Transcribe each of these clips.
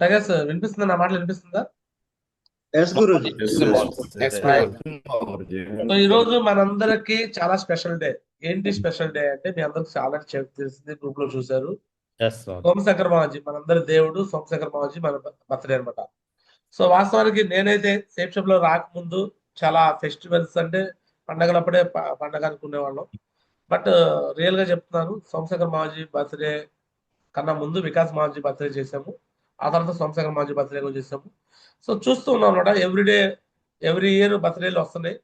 తగస్ వినిపిస్తుందా? నా మాటలు వినిపిస్తుందా? ఎస్ గురూజీ. రైట్. సో ఈ రోజు మనందరికి చాలా స్పెషల్ డే. ఏంటి స్పెషల్ డే అంటే మీ అందరికి చాలా తెలిసింది, గ్రూప్ లో చూశారు. సోమశేఖర్ మావజీ, మనందరి దేవుడు సోమశేఖర్ మావజీ మన బర్త్డే అనమాట. సో వాస్తవానికి నేనైతే సేఫ్ షాప్ లో రాకముందు చాలా ఫెస్టివల్స్ అంటే పండగలప్పుడే పండగ అనుకునేవాళ్ళం. బట్ రియల్ గా చెప్తున్నాను, సోమశేఖర్ మావజీ బర్త్డే కన్నా ముందు వికాస్ మావజీ బర్త్డే చేసాము. ఆ తర్వాత సోమశేఖర్ మావజీ బర్త్డే కూడా చేసాము. సో చూస్తూ ఉన్నాం అనమాట. ఎవ్రీ ఇయర్ బర్త్డేలు వస్తున్నాయి.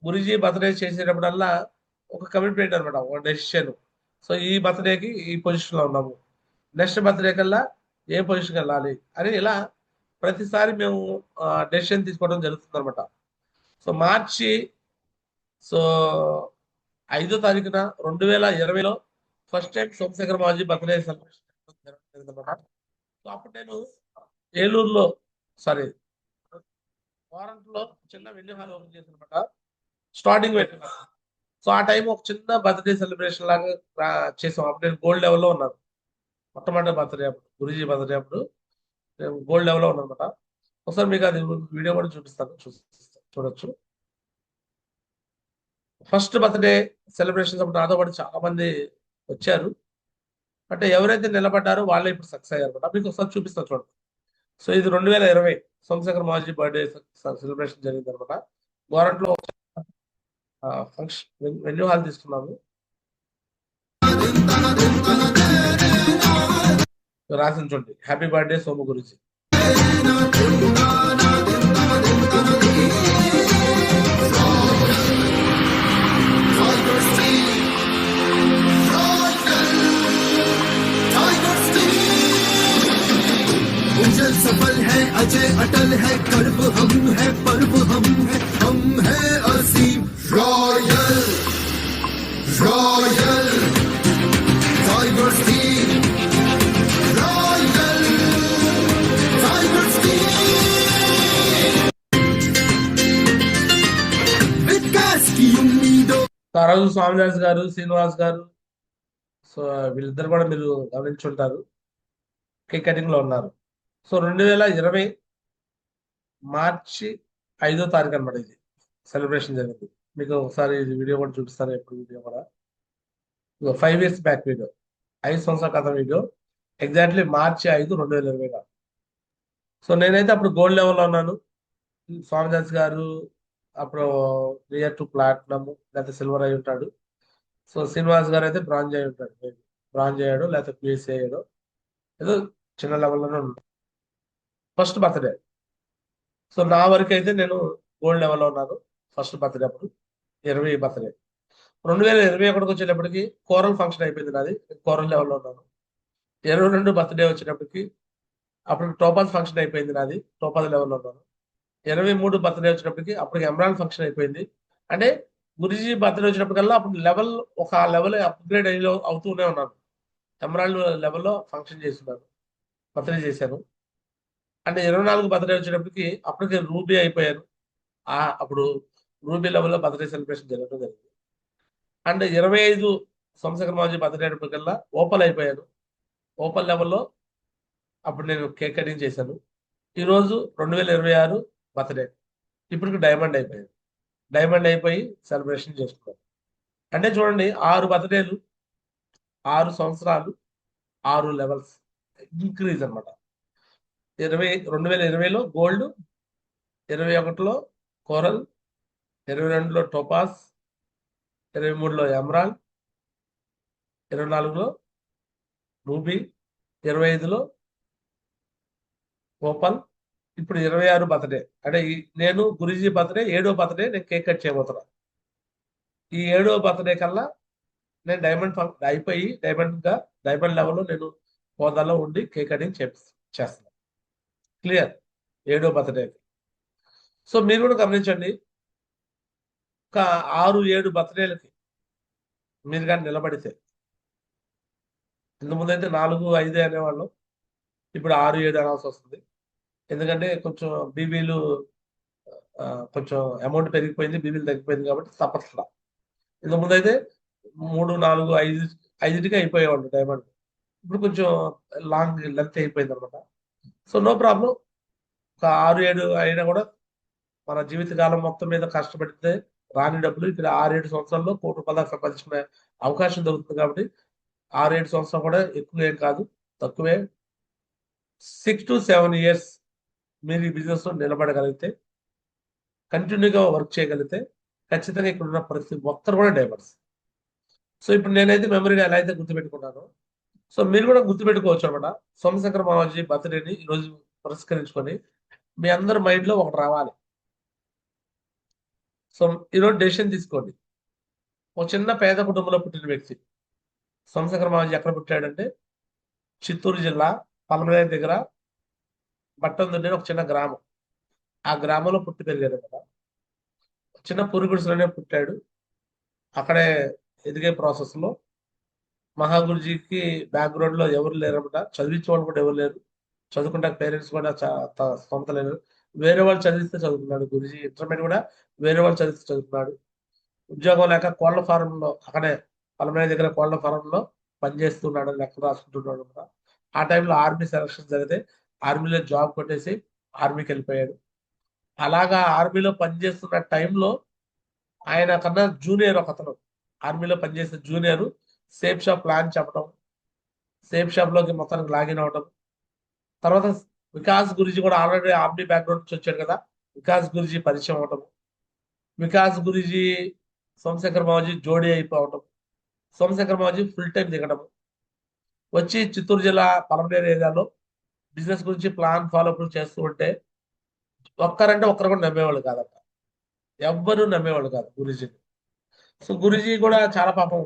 గురుజీ బర్త్డే చేసేటప్పుడల్లా ఒక కమిట్మెంట్ అనమాట, ఒక డెసిషన్. సో ఈ బర్త్డేకి ఈ పొజిషన్ లో ఉన్నాము, నెక్స్ట్ బర్త్డే కల్లా ఏ పొజిషన్ వెళ్ళాలి అని ఇలా ప్రతిసారి మేము డెసిషన్ తీసుకోవడం జరుగుతుంది అనమాట. సో మార్చి సో 5వ తారీఖున 2020లో ఫస్ట్ టైం సోమశేఖర్ మాజీ బర్త్డే సెలబ్రేషన్ జరిగిందన్నమాట. సో అప్పుడు నేను ఏలూరులో సారీ వారంట్లో చిన్న వెన్యూ హాల్ ఓపెన్ చేసిన అనమాట, స్టార్టింగ్ వెన్యూ హాల్. సో ఆ టైం ఒక చిన్న బర్త్డే సెలబ్రేషన్ లాగా చేసాం. అప్పుడు నేను గోల్డ్ లెవెల్లో ఉన్నాను. మొట్టమొదటి బర్త్డే అప్పుడు, గురుజీ బర్త్డే అప్పుడు నేను గోల్డ్ లెవెల్లో ఉన్నాను అనమాట. ఒకసారి మీకు అది వీడియో కూడా చూపిస్తాను, చూడొచ్చు. ఫస్ట్ బర్త్డే సెలబ్రేషన్స్ అప్పుడు నాతో పాటు చాలా మంది వచ్చారు. అంటే ఎవరైతే నిలబడ్డారో వాళ్ళే ఇప్పుడు సక్సెస్ అయ్యారు అనమాట. మీకు ఒకసారి చూపిస్తాను చూడండి. సో ఇది 2020 సోమశేఖర్ మాజీ బర్త్డే సెలబ్రేషన్ జరిగింది అనమాట. గోరంట్లో ఫంక్షన్ వెన్యూ హాల్ తీసుకున్నాము. రాసిన చూడండి, హ్యాపీ బర్త్డే సోము గురుజీ. सफल है, अजय अटल है, कर्व हम है, पर्व हम है असीम royal royal tigers team royal tigers team विकास की उम्मीदों. ఆ రోజు స్వామిదాస్ గారు, శ్రీనివాస్ గారు, సో వీళ్ళిద్దరు కూడా మీరు గమనించుంటారు, కేక్ కటింగ్ లో ఉన్నారు. సో 2020 మార్చి 5వ తారీఖు అనమాట ఇది సెలబ్రేషన్ జరిగింది. మీకు ఒకసారి ఇది వీడియో కూడా చూపిస్తాను. ఎప్పుడు వీడియో కూడా 5 years బ్యాక్ వీడియో, 5 సంవత్సరాల క్రితం వీడియో, ఎగ్జాక్ట్లీ మార్చి 5, 2020. సో నేనైతే అప్పుడు గోల్డ్ లెవెల్లో ఉన్నాను. స్వామిదాస్ గారు అప్పుడు నియర్ టు ప్లాటినం లేకపోతే సిల్వర్ అయి ఉంటాడు. సో శ్రీనివాస్ గారు అయితే బ్రాంజ్ అయి ఉంటాడు, బ్రాంజ్ అయ్యాడు లేకపోతే ప్లేస్ అయ్యాడు, ఏదో చిన్న లెవెల్లోనే ఉన్నాడు ఫస్ట్ బర్త్డే. సో నా వరకు అయితే నేను గోల్డ్ లెవెల్లో ఉన్నాను ఫస్ట్ బర్త్డే అప్పుడు, 20 బర్త్డే. 2021 వచ్చేటప్పటికి కోరల్ ఫంక్షన్ అయిపోయింది నాది, కోరల్ లెవెల్లో ఉన్నాను. 22 బర్త్డే వచ్చేటప్పటికి అప్పుడు టోపాజ్ ఫంక్షన్ అయిపోయింది నాది, టోపాజ్ లెవెల్లో ఉన్నాను. 23 బర్త్డే వచ్చేటప్పటికి అప్పటికి ఎమరాల్డ్ ఫంక్షన్ అయిపోయింది. అంటే గురుజీ బర్త్డే వచ్చినప్పటికల్లా అప్పుడు లెవెల్ ఒక లెవెల్ అప్గ్రేడ్ అవుతూనే ఉన్నాను. ఎమరాల్డ్ లెవెల్లో ఫంక్షన్ చేస్తున్నాను, బర్త్డే చేశాను. అంటే 24 బర్త్డే వచ్చేటప్పటికి అప్పటికి రూబీ అయిపోయాను. అప్పుడు రూబీ లెవెల్లో బర్త్డే సెలబ్రేషన్ జరగడం జరిగింది. అండ్ 25 సోమశేఖర్ మాజీ బర్త్డే అయినప్పటికల్లా ఓపల్ అయిపోయాను. ఓపల్ లెవెల్లో అప్పుడు నేను కేక్ కటింగ్ చేశాను. ఈరోజు 2026 బర్త్డే, ఇప్పటికి డైమండ్ అయిపోయాను. డైమండ్ అయిపోయి సెలబ్రేషన్ చేసుకున్నాను. అంటే చూడండి, 6 బర్త్డేలు, 6 సంవత్సరాలు, 6 లెవెల్స్ ఇంక్రీజ్ అనమాట. 2020లో గోల్డ్, 21లో కోరల్, 22లో టోపాస్, 23లో ఎమరాల్డ్, 24లో రూబీ, 25లో ఓపల్, ఇప్పుడు 26 బర్త్డే. అంటే నేను గురుజీ బర్త్డే 7వ బర్త్డే నేను కేక్ కట్ చేయబోతున్నా. ఈ 7వ బర్త్డే కల్లా నేను డైమండ్ అయిపోయి డైమండ్ లెవెల్లో నేను హోదాలో ఉండి కేక్ కటింగ్ చేస్తాను. క్లియర్? 7వ బర్త్డే. సో మీరు కూడా గమనించండి, ఒక 6-7 బర్త్డేలకి మీరు కానీ నిలబడితే, ఇంతకుముందు అయితే 4-5 అనేవాళ్ళం, ఇప్పుడు 6-7 అనాల్సి వస్తుంది. ఎందుకంటే కొంచెం బీబీలు కొంచెం అమౌంట్ పెరిగిపోయింది, బీబీలు తగ్గిపోయింది కాబట్టి తప్పట్లా. ఇంతకుముందు అయితే 3-4-5 5టికి అయిపోయేవాళ్ళు డైమండ్. ఇప్పుడు కొంచెం లాంగ్ లెంత్ అయిపోయింది అనమాట. So no problem. ఒక 6-7 అయినా కూడా మన జీవితకాలం మొత్తం మీద కష్టపడితే రాని డబ్బులు ఇక్కడ 6-7 సంవత్సరాల్లో ₹1,00,00,000 దాకా సంపాదించుకునే అవకాశం దొరుకుతుంది కాబట్టి 6-7 సంవత్సరాలు కూడా ఎక్కువ ఏం కాదు, తక్కువే. 6 to 7 years మీరు ఈ బిజినెస్ లో నిలబడగలిగితే, కంటిన్యూగా వర్క్ చేయగలిగితే ఖచ్చితంగా ఇక్కడ ఉన్న ప్రతి ఒక్కరు కూడా డైవర్స్. సో ఇప్పుడు నేనైతే మెమరీగా ఎలా అయితే గుర్తుపెట్టుకున్నానో, సో మీరు కూడా గుర్తుపెట్టుకోవచ్చు అనమాట. సోమశేఖర మామాజీ బర్త్డేని ఈరోజు పురస్కరించుకొని మీ అందరి మైండ్ లో ఒకటి రావాలి. సో ఈరోజు డెసిషన్ తీసుకోండి. ఒక చిన్న పేద కుటుంబంలో పుట్టిన వ్యక్తి సోమశేఖర మామాజీ ఎక్కడ పుట్టాడంటే చిత్తూరు జిల్లా పలమనేరు దగ్గర బట్టందుండే ఒక చిన్న గ్రామం. ఆ గ్రామంలో పుట్టి పెరిగాడు కదా. చిన్న పురుగుడిసలోనే పుట్టాడు. అక్కడే ఎదిగే ప్రాసెస్ లో మహాగురుజీకి బ్యాక్గ్రౌండ్ లో ఎవరు లేరన్నమాట. చదివించే వాళ్ళు కూడా ఎవరు లేరు. చదువుకుంటే పేరెంట్స్ కూడా స్తోమత లేరు. వేరే వాళ్ళు చదివిస్తే చదువుకున్నాడు. గురుజీ ఇంటర్మీడియట్ కూడా వేరే వాళ్ళు చదివిస్తే చదువుకున్నాడు. ఉద్యోగం లేక కోళ్ల ఫారంలో అక్కడే పలమనేరు దగ్గర కోళ్ల ఫారంలో పనిచేస్తున్నాడు, లెక్కలు రాసుకుంటున్నాడు అనమాట. ఆ టైంలో ఆర్మీ సెలక్షన్ జరిగితే ఆర్మీలో జాబ్ కొట్టేసి ఆర్మీకి వెళ్ళిపోయాడు. అలాగా ఆర్మీలో పనిచేస్తున్న టైంలో ఆయన కన్నా జూనియర్ ఒక అతను, ఆర్మీలో పనిచేసే జూనియర్ సేఫ్ షాప్ ప్లాన్ చెప్పడం, సేఫ్ షాప్ లోకి మొత్తానికి లాగిన్ అవడం. తర్వాత వికాస్ గురుజీ కూడా ఆల్రెడీ ఆర్మీ బ్యాక్గ్రౌండ్ నుంచి వచ్చాడు కదా, వికాస్ గురుజీ పరిచయం అవటం, వికాస్ గురుజీ సోమశేఖర్ మామాజీ జోడీ అయిపోవటం, సోమశేఖర్ మామాజీ ఫుల్ టైం దిగడం, వచ్చి చిత్తూరు జిల్లా పలమనేరు ఏరియాలో బిజినెస్ గురించి ప్లాన్ ఫాలో అప్ చేస్తూ ఉంటే ఒక్కరంటే ఒక్కరు కూడా నమ్మేవాళ్ళు కాదంట. ఎవ్వరూ నమ్మేవాళ్ళు కాదు గురుజీని. సో గురుజీ కూడా చాలా పాపం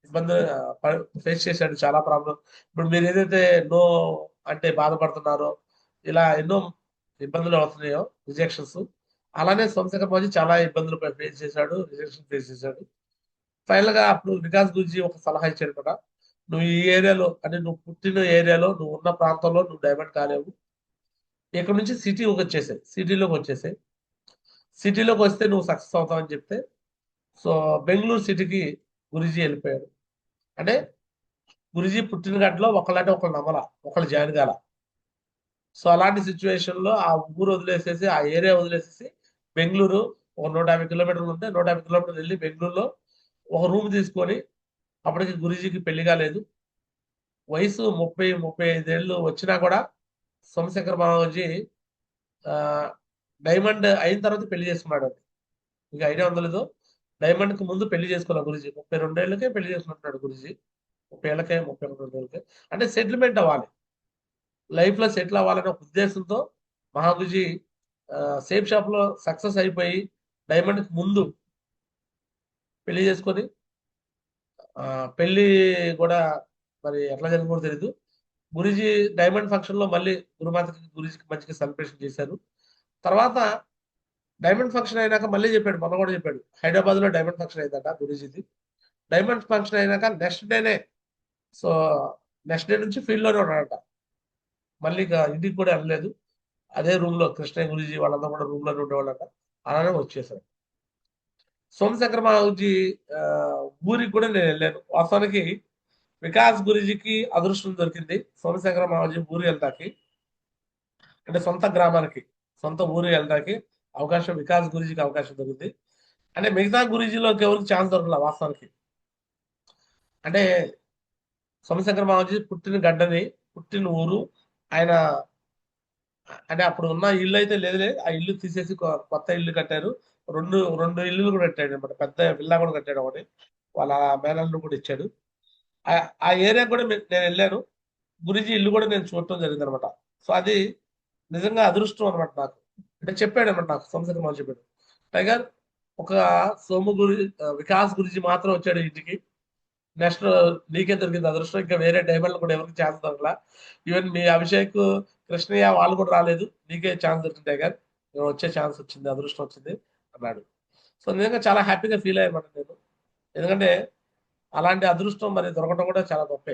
ఇబ్బంది ఫేస్ చేశాడు, చాలా ప్రాబ్లం. ఇప్పుడు మీరు ఏదైతే నో అంటే బాధపడుతున్నారో, ఇలా ఎన్నో ఇబ్బందులు అవుతున్నాయో, రిజెక్షన్స్, అలానే సోమశేఖర్ మాజీ చాలా ఇబ్బందులు ఫేస్ చేశాడు, రిజెక్షన్ ఫేస్ చేశాడు. ఫైనల్ గా అప్పుడు వికాస్ గురుజీ ఒక సలహా ఇచ్చాడు కదా, నువ్వు ఈ ఏరియాలో అంటే నువ్వు పుట్టిన ఏరియాలో నువ్వు ఉన్న ప్రాంతంలో నువ్వు డైమండ్ కాలేవు, ఇక్కడ నుంచి సిటీలోకి వచ్చేసాయి, సిటీలోకి వస్తే నువ్వు సక్సెస్ అవుతావని చెప్తే, సో బెంగళూరు సిటీకి గురుజీ వెళ్ళిపోయాడు. అంటే గురుజీ పుట్టిన గంటలో ఒకళ్ళంటే ఒకళ్ళు నమ్మల, ఒకళ్ళు జాయిన్ కాల. సో అలాంటి సిచ్యువేషన్ లో ఆ ఊరు వదిలేసేసి, ఆ ఏరియా వదిలేసేసి బెంగళూరు ఒక 150 కిలోమీటర్లు ఉంటే 150 కిలోమీటర్లు వెళ్ళి బెంగళూరులో ఒక రూమ్ తీసుకొని, అప్పటికి గురుజీకి పెళ్లి కాలేదు, వయసు 30-35 ఏళ్ళు వచ్చినా కూడా సోమశేఖర్ మామాజీ డైమండ్ అయిన తర్వాత పెళ్లి చేసుకున్నాడు. మీకు ఐడియా ఉందో లేదో, డైమండ్ కి ముందు పెళ్లి చేసుకోవాలి గురుజీ. 32 ఏళ్ళకే పెళ్లి చేసుకుంటున్నాడు గురుజీ, 30 ఏళ్ళకే 32 ఏళ్ళకే. అంటే సెటిల్మెంట్ అవ్వాలి, లైఫ్ లో సెటిల్ అవ్వాలనే ఒక ఉద్దేశంతో మహాగురుజీ సేఫ్ షాప్ లో సక్సెస్ అయిపోయి డైమండ్ కి ముందు పెళ్లి చేసుకొని, పెళ్లి కూడా మరి ఎట్లా జరిగిందో తెలీదు. గురుజీ డైమండ్ ఫంక్షన్ లో మళ్ళీ గురుమాతకి గురుజీకి మంచిగా సెలబ్రేషన్ చేశారు. తర్వాత డైమండ్ ఫంక్షన్ అయినాక మళ్ళీ చెప్పాడు, మొన్న కూడా చెప్పాడు, హైదరాబాద్ లో డైమండ్ ఫంక్షన్ అయిందట గురుజీది. డైమండ్ ఫంక్షన్ అయినాక నెక్స్ట్ డేనే, సో నెక్స్ట్ డే నుంచి ఫీల్డ్ లోనే ఉన్నాడట. మళ్ళీ ఇక ఇంటికి కూడా వెళ్ళలేదు, అదే రూమ్ లో కృష్ణయ్య గురుజీ వాళ్ళంతా కూడా రూమ్ లోనే ఉండేవాళ్ళట. అలానే వచ్చేసాడు. సోమశేఖర్ మామాజీ ఊరికి కూడా నేను వెళ్ళాను. వాస్తవానికి వికాస్ గురుజీకి అదృష్టం దొరికింది సోమశేఖర మామాజీ ఊరు వెళ్తాకి, అంటే సొంత గ్రామానికి, సొంత ఊరు వెళ్ళడానికి అవకాశం వికాస్ గురుజీకి అవకాశం దొరికింది. అంటే మిగతా గురుజీలోకి ఎవరికి ఛాన్స్ దొరకల వాస్తవానికి. అంటే సోమశేఖర మామాజీ పుట్టిన గడ్డని, పుట్టిన ఊరు ఆయన, అంటే అప్పుడు ఉన్న ఇల్లు అయితే లేదులే, ఆ ఇల్లు తీసేసి కొత్త ఇల్లు కట్టారు. రెండు ఇల్లులు కూడా కట్టాడు అనమాట, పెద్ద విల్లా కూడా కట్టాడు ఒకటి, వాళ్ళ మేనల్ని కూడా ఇచ్చాడు. ఆ ఏరియా కూడా నేను వెళ్ళాను, గురుజీ ఇల్లు కూడా నేను చూడటం జరిగింది అనమాట. సో అది నిజంగా అదృష్టం అనమాట నాకు. అంటే చెప్పాడు అనమాట నాకు, సోమశేఖర్ మామ చెప్పాడు, టైగర్ ఒక వికాస్ గురుజీ మాత్రం వచ్చాడు ఇంటికి, నెక్స్ట్ నీకే దొరికింది అదృష్టం, ఇంకా వేరే డైమండ్లు కూడా ఎవరికి ఛాన్స్ దొరకలా, ఈవెన్ మీ అభిషేక్ కృష్ణయ్య వాళ్ళు కూడా రాలేదు, నీకే ఛాన్స్ దొరికింది టైగర్, వచ్చే ఛాన్స్ వచ్చింది, అదృష్టం వచ్చింది అన్నాడు. సో నిజంగా చాలా హ్యాపీగా ఫీల్ అయ్యాను నేను, ఎందుకంటే అలాంటి అదృష్టం మరి దొరకడం కూడా చాలా గొప్పే.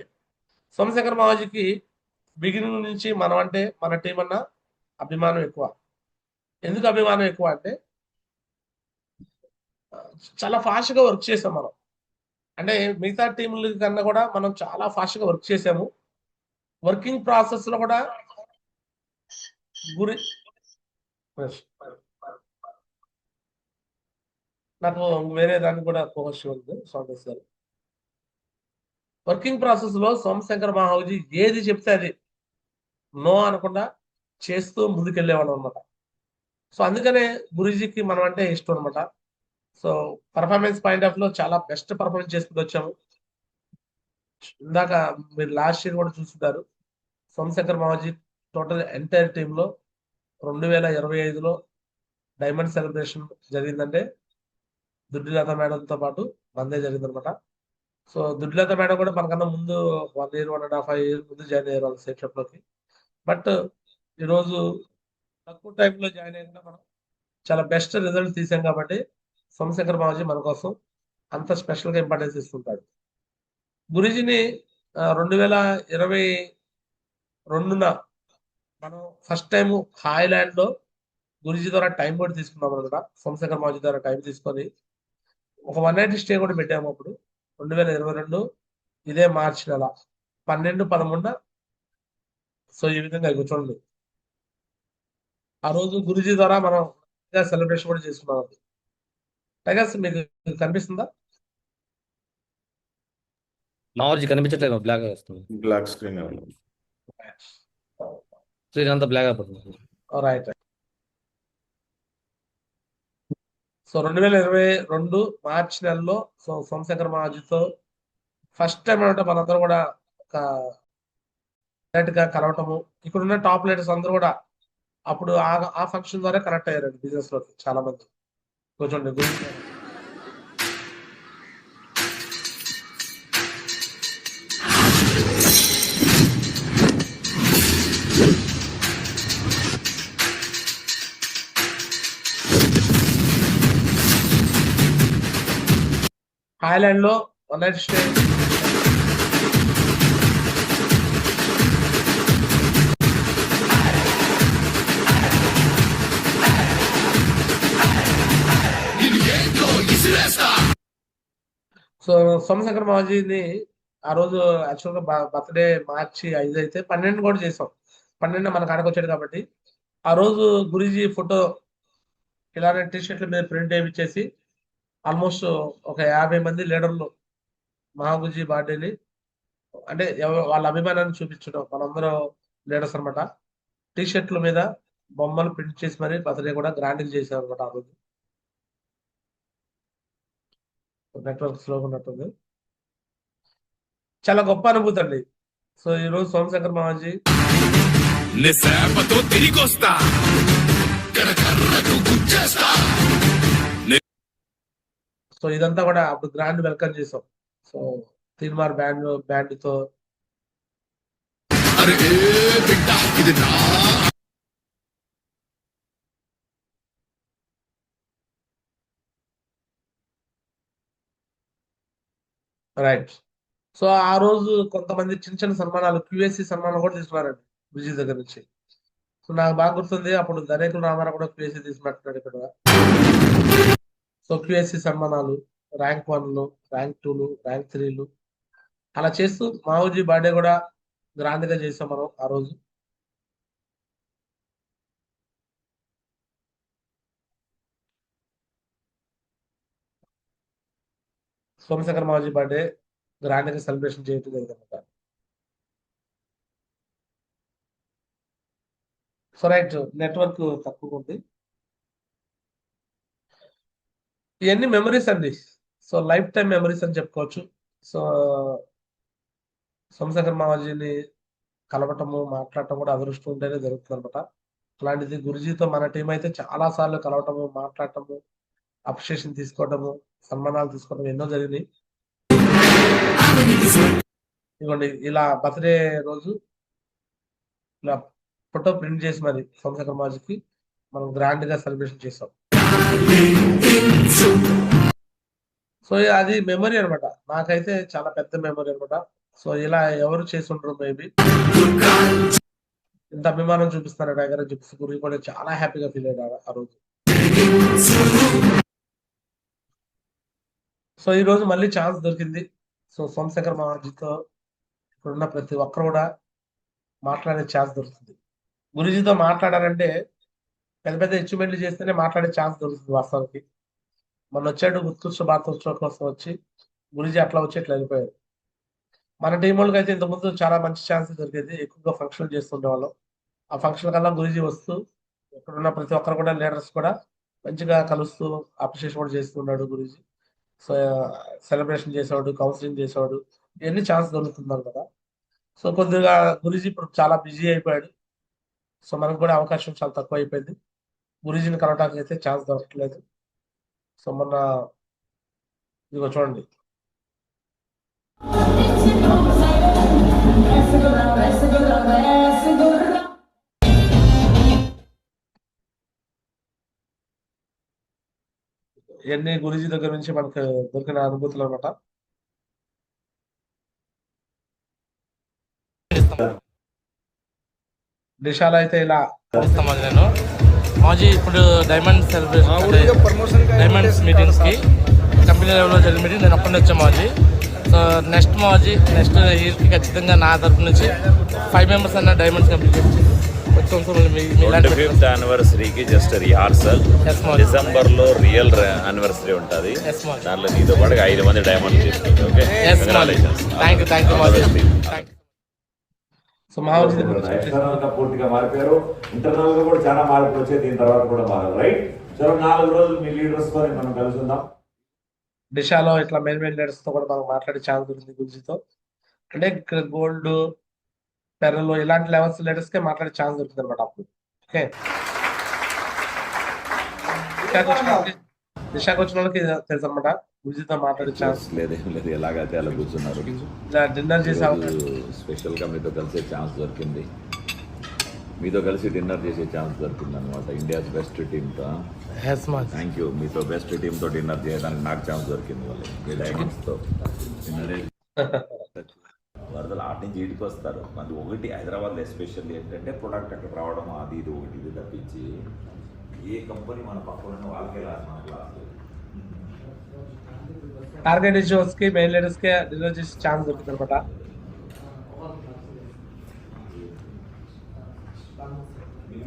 సోమశేఖర్ మామాజీకి బిగినింగ్ నుంచి మనం అంటే మన టీం అన్న అభిమానం ఎక్కువ. ఎందుకు అభిమానం ఎక్కువ అంటే చాలా ఫాస్ట్ గా వర్క్ చేసాం మనం, అంటే మిగతా టీంల కన్నా కూడా మనం చాలా ఫాస్ట్ గా వర్క్ చేసాము. వర్కింగ్ ప్రాసెస్ లో కూడా గురి నాకు వేరే దానికి కూడా క్వశ్చన్ ఉంది సోమేష్ గారు. వర్కింగ్ ప్రాసెస్ లో సోమశంకర్ మహారాజు ఏది చెప్తే అది నో అనకుండా చేస్తూ ముందుకెళ్ళేవాడు అనమాట. సో అందుకనే గురూజీకి మనం అంటే ఇష్టం అనమాట. సో పర్ఫార్మెన్స్ పాయింట్ ఆఫ్ లో చాలా బెస్ట్ పర్ఫార్మెన్స్ చేసుకుంటూ వచ్చాము. ఇందాక మీరు లాస్ట్ ఇయర్ కూడా చూస్తుంటారు. సోమశంకర్ మహారాజు టోటల్ ఎంటైర్ టీమ్ లో 2025లో డైమండ్ సెలబ్రేషన్ జరిగిందంటే దుడ్డిలత మేడంతో పాటు మందే జరిగిందనమాట. సో దుడ్డిలత మేడం కూడా మనకన్నా ముందు 1 year 1.5 years ముందు జాయిన్ అయ్యారు వాళ్ళ సెటప్ లోకి. బట్ ఈరోజు తక్కువ టైంలో జాయిన్ అయ్యాక మనం చాలా బెస్ట్ రిజల్ట్ తీసాం కాబట్టి సోమశేఖర్ మహారాజు మన కోసం అంత స్పెషల్ గా ఇంపార్టెన్స్ ఇస్తుంటాడు. గురూజీని 2022న మనం ఫస్ట్ టైం హాయ్లాండ్ లో గురూజీ ద్వారా టైం కూడా తీసుకున్నాం అనమాట. సోమశేఖర్ మహారాజు ద్వారా టైం తీసుకొని ఒక 1 night స్టే కూడా పెట్టాము. అప్పుడు 2022 ఇదే మార్చి నెల 12-13. సో ఈ విధంగా చూడండి, ఆ రోజు గురూజీ ద్వారా మనం సెలబ్రేషన్ కూడా చేసుకున్నాం. టైగర్స్ మీకు కనిపిస్తుందా? మామూలు కనిపించట్లేదు, బ్లాక్ వస్తుంది. బ్లాక్ స్క్రీన్ స్క్రీన్ అంతా బ్లాక్ అయిపోతుంది. రైట్. సో 2022 మార్చి నెలలో సో సోమశేఖర్ మహారాజుతో ఫస్ట్ టైం అనమాట మనందరూ కూడా ఒక డైరెక్ట్ గా కలవటము. ఇక్కడ ఉన్న టాప్ లీడర్స్ అందరూ కూడా అప్పుడు ఆ ఫంక్షన్ ద్వారా కనెక్ట్ అయ్యారండి బిజినెస్ లోకి చాలా మంది. కూర్చోండి గురించి హాయ్లాండ్ లో 1 night స్టే. సో సోమశేఖర్ మహారాజుని ఆ రోజు యాక్చువల్ గా బర్త్డే మార్చి 5 అయితే 12 కూడా చేసాం. 12 మన కాడకు వచ్చాడు కాబట్టి ఆ రోజు గురూజీ ఫోటో ఇలానే టీషర్ట్ల మీద ప్రింట్ వేయించేసి ఆల్మోస్ట్ ఒక 50 మంది లీడర్లు మహాగురూజీ బర్త్డేని అంటే వాళ్ళ అభిమానాన్ని చూపించడం మనందరూ లీడర్స్ అనమాట. టీషర్ట్ల మీద బొమ్మలు ప్రింట్ చేసి మరి బర్త్డే కూడా గ్రాండ్ చేశారు అనమాట. ఆ రోజు నెట్వర్క్ స్లోగా ఉన్నట్టుంది. చాలా గొప్ప అనుభూతి అండి. సో ఈ రోజు సోమశేఖర్ మహారాజు సో ఇదంతా కూడా అప్పుడు గ్రాండ్ వెల్కమ్ చేసాం. సో తీన్మార్ బ్యాండ్ తో రైట్. సో ఆ రోజు కొంతమంది చిన్న చిన్న సన్మానాలు QSC సన్మానం కూడా తీసుకున్నారండి విజయ్ దగ్గర నుంచి. సో నాకు బాగా గుర్తుంది, అప్పుడు ధనేకుల రామారావు కూడా QSC తీసుకున్నట్టున్నాడు ఇక్కడ. సో QSC సన్మానాలు, ర్యాంక్ 1లు, ర్యాంక్ 2లు, ర్యాంక్ 3లు అలా చేస్తూ మహారాజు బర్త్డే కూడా గ్రాండ్ గా చేసాం మనం ఆ రోజు. సోమశేఖర్ మహారాజు బర్త్డే గ్రాండ్ గా సెలబ్రేషన్ చేయడం జరిగిందన్నమాట. సో రైట్, నెట్వర్క్ తక్కువ ఉంది. ఇవన్నీ మెమరీస్ అండి. సో లైఫ్ టైం మెమరీస్ అని చెప్పుకోవచ్చు. సో సోమశేఖర్ మహారాజుని కలవటము, మాట్లాడటం కూడా అదృష్టం ఉంటేనే జరుగుతుంది అనమాట. అలాంటిది గురూజీతో మన టీం అయితే చాలా సార్లు కలవటము, మాట్లాడటము, అప్రిషియేషన్ తీసుకోవటము, సన్మానాలు తీసుకోవడం ఎన్నో జరిగినాయి. ఇదిగోండి ఇలా బర్త్డే రోజు ఇలా ఫోటో ప్రింట్ చేసి మరి సోమశేఖర్ మహారాజుకి మనం గ్రాండ్ గా సెలబ్రేషన్ చేసాం. సో అది మెమరీ అనమాట, నాకైతే చాలా పెద్ద మెమరీ అనమాట. సో ఇలా ఎవరు చేసి ఉండరు మేబీ. ఇంత అభిమానం చూపిస్తారు టైగర్ అని చెప్పి గురి కూడా చాలా హ్యాపీగా ఫీల్ అయ్యాడు ఆ రోజు. సో ఈ రోజు మళ్ళీ ఛాన్స్ దొరికింది. సో సోమశేఖర్ మహారాజుతో ఇప్పుడున్న ప్రతి ఒక్కరు కూడా మాట్లాడే ఛాన్స్ దొరుకుతుంది. గురూజీతో మాట్లాడారంటే పెద్ద పెద్ద అచీవ్మెంట్లు చేస్తేనే మాట్లాడే ఛాన్స్ దొరుకుతుంది వాస్తవానికి. మొన్న వచ్చాడు ఉత్కృష్ట భారతోత్సవం కోసం వచ్చి, గురూజీ అట్లా వచ్చి ఇట్లా వెళ్ళిపోయారు. మన టీం వాళ్ళకి అయితే ఇంతకుముందు చాలా మంచి ఛాన్స్ దొరికేది, ఎక్కువగా ఫంక్షన్లు చేస్తుండేవాళ్ళం. ఆ ఫంక్షన్ కల్లా గురూజీ వస్తూ ఇక్కడున్న ప్రతి ఒక్కరు కూడా లీడర్స్ కూడా మంచిగా కలుస్తూ అప్రిషియేషన్ కూడా చేస్తున్నాడు గురూజీ. సో సెలబ్రేషన్ చేసేవాడు, కౌన్సిలింగ్ చేసేవాడు, ఇవన్నీ ఛాన్స్ దొరుకుతున్నారు కదా. సో కొద్దిగా గురూజీ ఇప్పుడు చాలా బిజీ అయిపోయాడు. సో మనకు కూడా అవకాశం చాలా తక్కువ అయిపోయింది. గురూజీని కలవడానికి అయితే ఛాన్స్ దొరకట్లేదు. సో మొన్న ఇదిగో చూడండి, ఇవన్నీ గురూజీ దగ్గర నుంచి మనకు దొరికిన అనుభూతులు అనమాట. దిశాలో అయితే ఇలా ఇస్తామని నేను మాజీ ఇప్పుడు డైమండ్ సెలబ్రేషన్ డైమండ్స్ మీటింగ్స్కి కంపెనీ లెవెల్లో జరిగిన మీటింగ్ నేను ఒక్కడే వచ్చాను మాజీ. సో నెక్స్ట్ ఇయర్కి ఖచ్చితంగా నా తరపు నుంచి 5 మెంబర్స్ అన్న డైమండ్స్ కంప్లీట్ వచ్చి ఫిఫ్త్ యానివర్సరీకి జస్ట్ రిహార్సల్. డిసెంబర్ లో రియల్ యానివర్సరీ ఉంటుంది. దాంట్లో నీతో పాటు 5 మంది డైమండ్ తీసుకుంటారు. ఓకే, థ్యాంక్ యూ మాజీ. సో మాజీ ఎక్స్టర్నల్ గా పూర్తిగా మారిపోయారు. ఇంటర్నల్ గా కూడా చాలా మార్పులు వచ్చాయి. దీని తర్వాత కూడా మారాలి. రైట్, చలో 4 రోజులు మీ లీడర్స్ తో మనం కలుసుకుందాం. దిశాలో ఇట్లా మెయిన్ లీడర్స్ తో కూడా మనం మాట్లాడే ఛాన్స్ దొరికింది గురూజీతో. అంటే ఇక్కడ గోల్డ్ పెరలో ఇలాంటి లెవెల్స్ లీడర్స్ కే మాట్లాడే ఛాన్స్ దొరుకుతుంది అనమాట అప్పుడు. ఓకే, దిశాకి వచ్చిన వాళ్ళకి తెలుసు అనమాట గురూజీతో మాట్లాడే ఛాన్స్. లేదేం లేదు, ఎలాగైతే అలా కూర్చున్నారు. ఇలా డిన్నర్ చేసే స్పెషల్ గా మీతో కలిసే ఛాన్స్ దొరికింది. మీతో కలిసి డిన్నర్ చేసే ఛాన్స్ దొరికింది అనమాట. ఇండియాస్ బెస్ట్ టీమ్ తో. Thank you. మీతో బెస్ట్ టీమ్ తో డిన్నర్ చేయడానికి నాకు ఛాన్స్ దొరికింది. వాళ్ళు మీ డైమండ్స్ తో వరదలు ఆట నుంచి ఇంటికి వస్తారు. అది ఒకటి హైదరాబాద్ ఎస్పెషల్లీ ఏంటంటే ప్రొడక్ట్ అక్కడ రావడం అది ఇది ఒకటి ఇది తప్పించి ఏ కంపెనీ మన పక్కన వాళ్ళకే లాస్, మనకు లాస్ లేదు. టార్గెట్ ఇష్యూస్ కి మెయిన్ లీడర్స్ కి డిన్నర్ చేసే ఛాన్స్ దొరుకుతుంది అనమాట.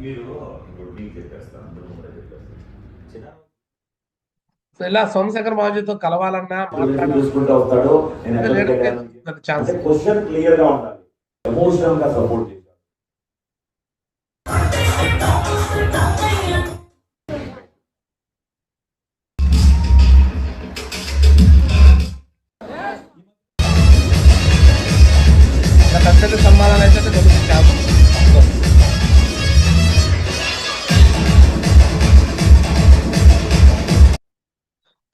మీరు ఇప్పుడు మీకు చెప్పేస్తాను, అందరూ కూడా చెప్పేస్తాను. చిన్న సో ఇలా సోమశేఖర్ మాజీతో కలవాలన్నా చూసుకుంటూ వస్తాడు. ఛాన్స్. క్వశ్చన్ క్లియర్ గా ఉండాలి. ఎమోషనల్ గా సపోర్ట్ చేయాలి. ఖచ్చితంగా సన్మానాలు అయితే దొరుకుతుంది ఛాన్స్.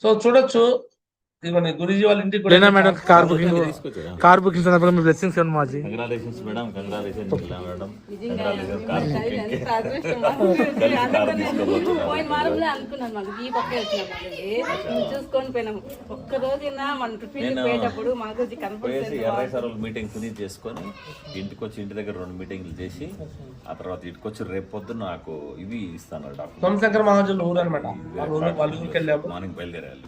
సో చూడొచ్చు, ఇదిగోండి గురూజీ వాళ్ళ ఇంటికి కూడా మేడం కార్ బుకింగ్ సందర్భంగా మీ బ్లెస్సింగ్స్ ఇవ్వండి మాజీ. Congratulations madam, congratulations madam. పోయిన వారంలో అనుకున్నాను మాకు ఈ పక్కే వచ్చినాము చూసుకొని పోయినాము. ఒక్కరోజైనా మన ఫీల్డ్ పోయేటప్పుడు మాకు పోయేసి ఎర్రై సార్లు మీటింగ్ ఫినిష్ చేసుకొని ఇంటికి వచ్చి ఇంటి దగ్గర 2 మీటింగ్లు చేసి ఆ తర్వాత ఇంటికి వచ్చి రేపు పొద్దున్న నాకు ఇవి ఇస్తాను డాక్టర్. సోమశేఖర్ మహాజుల ఊరు అనమాట. వాళ్ళ ఊరికి వెళ్ళాము. మార్నింగ్ బయలుదేరాలి.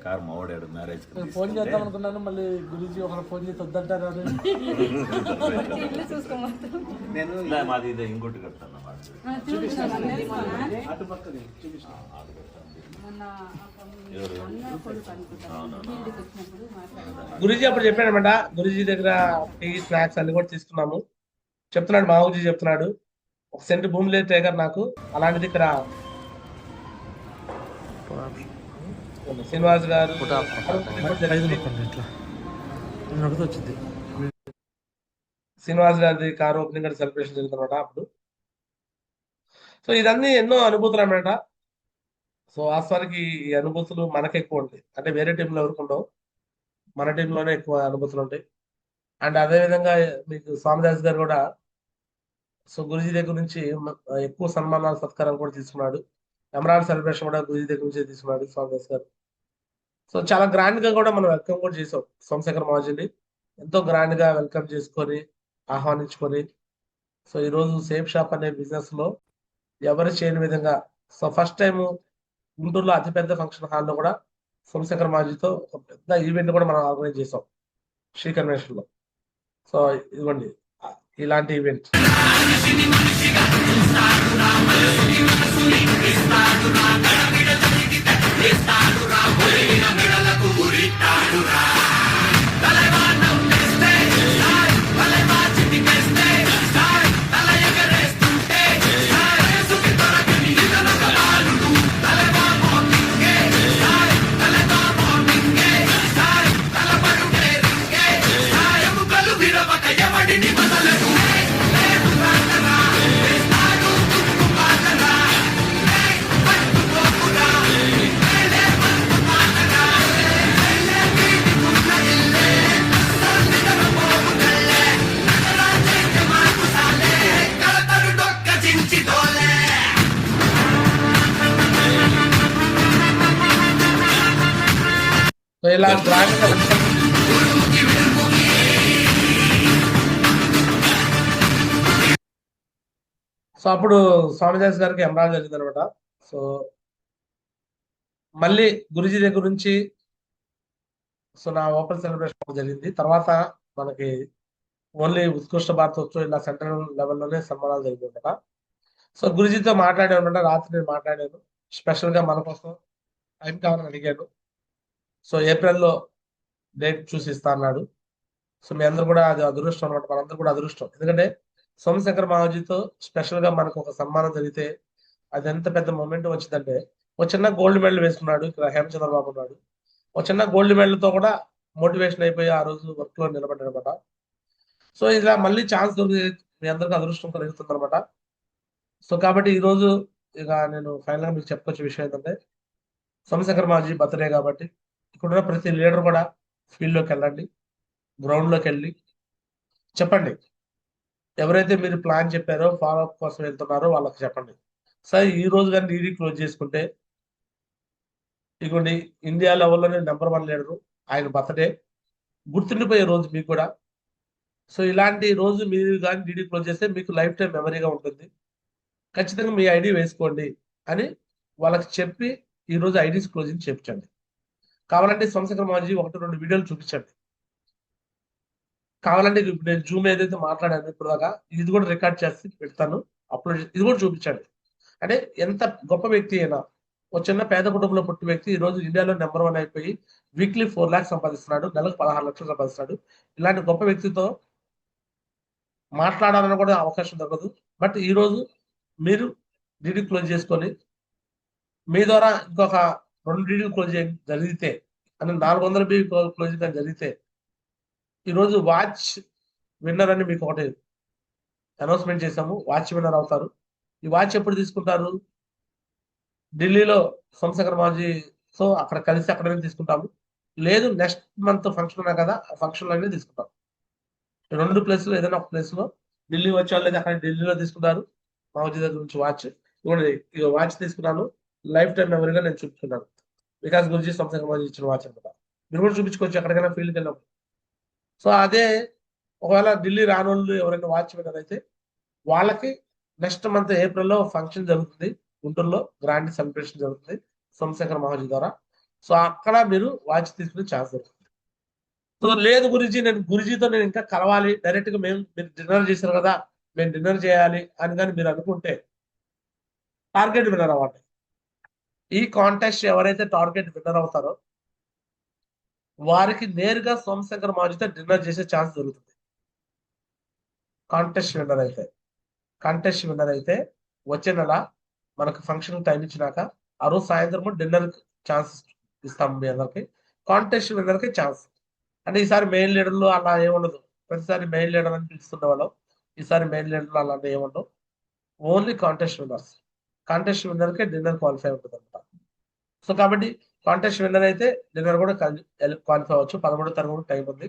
కార్ మావాడాడు మ్యారేజ్ ఫోన్ చేద్దాం అనుకున్నాను, మళ్ళీ గురూజీ ఒకరు ఫోన్ చేసి వద్దంటారు. ఇల్లు చూసుకోమంటారు. మాది ఇదే ఇంకోటి కడతాను. గురూజీ అప్పుడు చెప్పాడనమాట, గురూజీ దగ్గర టీ స్నాక్స్ అన్ని కూడా తీసుకున్నాము. చెప్తున్నాడు మావుజీ చెప్తున్నాడు, 1 సెంటు భూమి లేదు టైగర్ నాకు, అలాంటిది ఇక్కడ శ్రీనివాస్ గారు వచ్చింది. శ్రీనివాస్ గారి కారు ఓపెనింగ్ గారి సెలబ్రేషన్ జరుగుతుందన్నమాట అప్పుడు. సో ఇదన్నీ ఎన్నో అనుభూతులు అన్నమాట. సో వాస్తవానికి ఈ అనుభూతులు మనకు ఎక్కువ ఉంటాయి. అంటే వేరే టీంలో ఎవరికి ఉండవు, మన టీంలోనే ఎక్కువ అనుభూతులు ఉంటాయి. అండ్ అదేవిధంగా మీకు స్వామిదాస్ గారు కూడా సో గురూజీ దగ్గర నుంచి ఎక్కువ సన్మానాలు సత్కారాలు కూడా తీసుకున్నాడు. ఎమరాల్డ్ సెలబ్రేషన్ కూడా గురూజీ దగ్గర నుంచి తీసుకున్నాడు స్వామిదాస్ గారు. సో చాలా గ్రాండ్ గా కూడా మనం వెల్కమ్ కూడా చేసాం సోమశేఖర్ మాజీని. ఎంతో గ్రాండ్ గా వెల్కమ్ చేసుకొని ఆహ్వానించుకొని, సో ఈరోజు సేఫ్ షాప్ అనే బిజినెస్ లో ఎవరు చేయని విధంగా, సో ఫస్ట్ టైం గుంటూరులో అతిపెద్ద ఫంక్షన్ హాల్లో కూడా సోమశేఖర్ మాజీతో ఒక పెద్ద ఈవెంట్ కూడా మనం ఆర్గనైజ్ చేసాం శ్రీ కన్వెన్షన్ లో. సో ఇదిగోండి ఇలాంటి ఈవెంట్. సో ఇలా గ్రామీణ సో అప్పుడు స్వామిదాస్ గారికి ఎమరాల్డ్ జరిగింది అనమాట. సో మళ్ళీ గురుజీ దగ్గర నుంచి సో నా ఓపెన్ సెలబ్రేషన్ జరిగింది. తర్వాత మనకి ఓన్లీ ఉత్కృష్ట భారతోత్సవం ఇలా సెంట్రల్ లెవెల్లోనే సన్మానాలు జరిగింది అనమాట. సో గురుజీతో మాట్లాడాను అనమాట. రాత్రి నేను మాట్లాడాను. స్పెషల్గా మన కోసం టైం కావాలని అడిగాను. సో ఏప్రిల్లో డేట్ చూసి ఇస్తా అన్నాడు. సో మీ అందరూ కూడా అది అదృష్టం అనమాట. మనందరూ కూడా అదృష్టం. ఎందుకంటే సోమశేఖర్ మహాజీతో స్పెషల్గా మనకు ఒక సన్మానం జరిగితే అది ఎంత పెద్ద మూమెంట్ వచ్చిందంటే, ఒక చిన్న గోల్డ్ మెడల్ వేసుకున్నాడు. ఇక్కడ హేమచంద్రబాబు ఉన్నాడు. ఒక చిన్న గోల్డ్ మెడల్తో కూడా మోటివేషన్ అయిపోయి ఆ రోజు వర్క్లో నిలబడ్డాడు అనమాట. సో ఇలా మళ్ళీ ఛాన్స్ దొరికి మీ అందరికీ అదృష్టం కలుగుతుంది అనమాట. సో కాబట్టి ఈరోజు ఇక నేను ఫైనల్గా మీకు చెప్పుకొచ్చే విషయం ఏంటంటే, సోమశేఖర్ మహాజీ బర్త్డే కాబట్టి ఇక్కడున్న ప్రతి లీడర్ కూడా ఫీల్డ్లోకి వెళ్ళండి, గ్రౌండ్లోకి వెళ్ళి చెప్పండి. ఎవరైతే మీరు ప్లాన్ చెప్పారో ఫాలోఅప్ కోసం వెళ్తున్నారో వాళ్ళకి చెప్పండి. సార్ ఈ రోజు కానీ డీడీ క్లోజ్ చేసుకుంటే ఇదిగోండి ఇండియా లెవెల్లోనే నెంబర్ 1 లీడరు, ఆయన బర్త్డే గుర్తుండిపోయే రోజు మీకు కూడా. సో ఇలాంటి రోజు మీరు కానీ డీడీ క్లోజ్ చేస్తే మీకు లైఫ్ టైం మెమరీగా ఉంటుంది. ఖచ్చితంగా మీ ఐడి వేసుకోండి అని వాళ్ళకి చెప్పి ఈరోజు ఐడీస్ క్లోజింగ్ చేయించండి. కావాలంటే సోమశేఖర్ మహాజీ 1-2 వీడియోలు చూపించండి. కావాలంటే నేను జూమ్ ఏదైతే మాట్లాడాను ఇప్పుడు దాకా ఇది కూడా రికార్డ్ చేసి పెడతాను, అప్లోడ్ ఇది కూడా చూపించండి. అంటే ఎంత గొప్ప వ్యక్తి అయినా ఒక చిన్న పేద కుటుంబంలో పుట్టిన వ్యక్తి ఈ రోజు ఇండియాలో నెంబర్ 1 అయిపోయి వీక్లీ 4 lakhs సంపాదిస్తున్నాడు, నెలకు 16 లక్షలు సంపాదిస్తున్నాడు. ఇలాంటి గొప్ప వ్యక్తితో మాట్లాడాలని కూడా అవకాశం దొరకదు. బట్ ఈ రోజు మీరు డీడీ క్లోజ్ చేసుకొని మీ ద్వారా ఇంకొక 2 డీడీ క్లోజ్ జరిగితే అంటే 400 బి క్లోజ్ జరిగితే ఈరోజు వాచ్ విన్నర్ అని మీకు ఒకటి అనౌన్స్మెంట్ చేశాము. వాచ్ విన్నర్ అవుతారు. ఈ వాచ్ ఎప్పుడు తీసుకుంటారు? ఢిల్లీలో సోమశేఖర్ మహాజీతో అక్కడ కలిసి అక్కడనే తీసుకుంటాము. లేదు నెక్స్ట్ మంత్ ఫంక్షన్ ఉన్నా కదా, ఆ ఫంక్షన్ లోనే తీసుకుంటాం. 2 ప్లేస్లో ఏదైనా ఒక ప్లేస్లో ఢిల్లీ వచ్చే వాళ్ళు అక్కడ ఢిల్లీలో తీసుకుంటారు. మహాజీ దగ్గర నుంచి వాచ్ ఇక వాచ్ తీసుకున్నాను. లైఫ్ టైం మెమరీగా నేను చూపించుకున్నాను. వికాస్ గురుజీ సోమశేఖర్ మహాజీ ఇచ్చిన వాచ్ అనమాట. మీరు కూడా చూపించుకోవచ్చు ఎక్కడికైనా ఫీల్డ్కి వెళ్ళినప్పుడు. సో అదే ఒకవేళ ఢిల్లీ రానోళ్ళు ఎవరైనా వాచ్ విన్నర్ అయితే వాళ్ళకి నెక్స్ట్ మంత్ ఏప్రిల్లో ఫంక్షన్ జరుగుతుంది గుంటూరులో, గ్రాండ్ సెలబ్రేషన్ జరుగుతుంది సోమశేఖర్ మహాజీ ద్వారా. సో అక్కడ మీరు వాచ్ తీసుకునే ఛాన్స్ దొరుకుతుంది. సో లేదు గురుజీ నేను గురుజీతో నేను ఇంకా కలవాలి, డైరెక్ట్గా మీరు డిన్నర్ చేశారు కదా మేము డిన్నర్ చేయాలి అని కానీ మీరు అనుకుంటే టార్గెట్ విన్నర్ అవ్వండి. ఈ కాంటెస్ట్ ఎవరైతే టార్గెట్ విన్నర్ అవుతారో వారికి నేరుగా సోమశేఖర్ మహాజీతో డిన్నర్ చేసే ఛాన్స్ దొరుకుతుంది. కాంటెస్ట్ విన్నర్ అయితే వచ్చే నెల మనకు ఫంక్షన్ టైం ఇచ్చినాక ఆ రోజు సాయంత్రం డిన్నర్ ఛాన్స్ ఇస్తాం మీ అందరికి. కాంటెస్ట్ విన్నర్కి ఛాన్స్ అంటే ఈసారి మెయిన్ లీడర్లు అలా ఏముండదు. ప్రతిసారి మెయిన్ లీడర్ అని పిలుస్తున్న వాళ్ళు ఈసారి మెయిన్ లీడర్లు అలా ఏముండవు. ఓన్లీ కాంటెస్ట్ విన్నర్కే డిన్నర్ క్వాలిఫై ఉంటుంది అనమాట. సో కాబట్టి కాంటెస్ట్ విన్నర్ అయితే డిన్నర్ కూడా క్వాలిఫై అవ్వచ్చు. 13వ తారీఖు టైం ఉంది.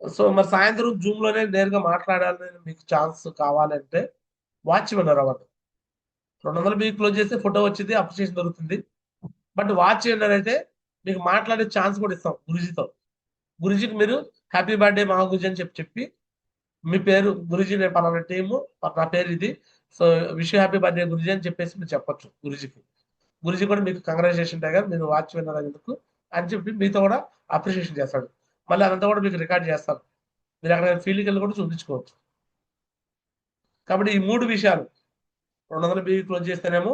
సో మరి సాయంత్రం జూమ్ లోనే నేరుగా మాట్లాడాలని మీకు ఛాన్స్ కావాలంటే వాచ్ విన్నర్ అవ్వండి. 200 బి క్లోజ్ చేస్తే ఫోటో వచ్చింది, అప్రిషియేషన్ దొరుకుతుంది. బట్ వాచ్ విన్నర్ అయితే మీకు మాట్లాడే ఛాన్స్ కూడా ఇస్తాం గురుజీతో. గురుజీకి మీరు హ్యాపీ బర్త్డే మహా గురుజీ అని చెప్పి మీ పేరు గురుజీ నేను పలానా టీము నా పేరు ఇది, so wish happy birthday Guruji అని చెప్పేసి మీరు చెప్పొచ్చు గురుజీకి. గురుజీ కూడా మీకు కంగ్రాచులేషన్ టైగర్ మీరు వాచ్ విన్నర్ ఎందుకు అని చెప్పి మీతో కూడా అప్రిషియేషన్ చేస్తాడు. మళ్ళీ అదంతా కూడా మీకు రికార్డ్ చేస్తాను. మీరు అక్కడ ఫీల్డ్కి వెళ్ళి కూడా చూపించుకోవచ్చు. కాబట్టి ఈ 3 విషయాలు 200 BV క్లోజ్ చేస్తేనేమో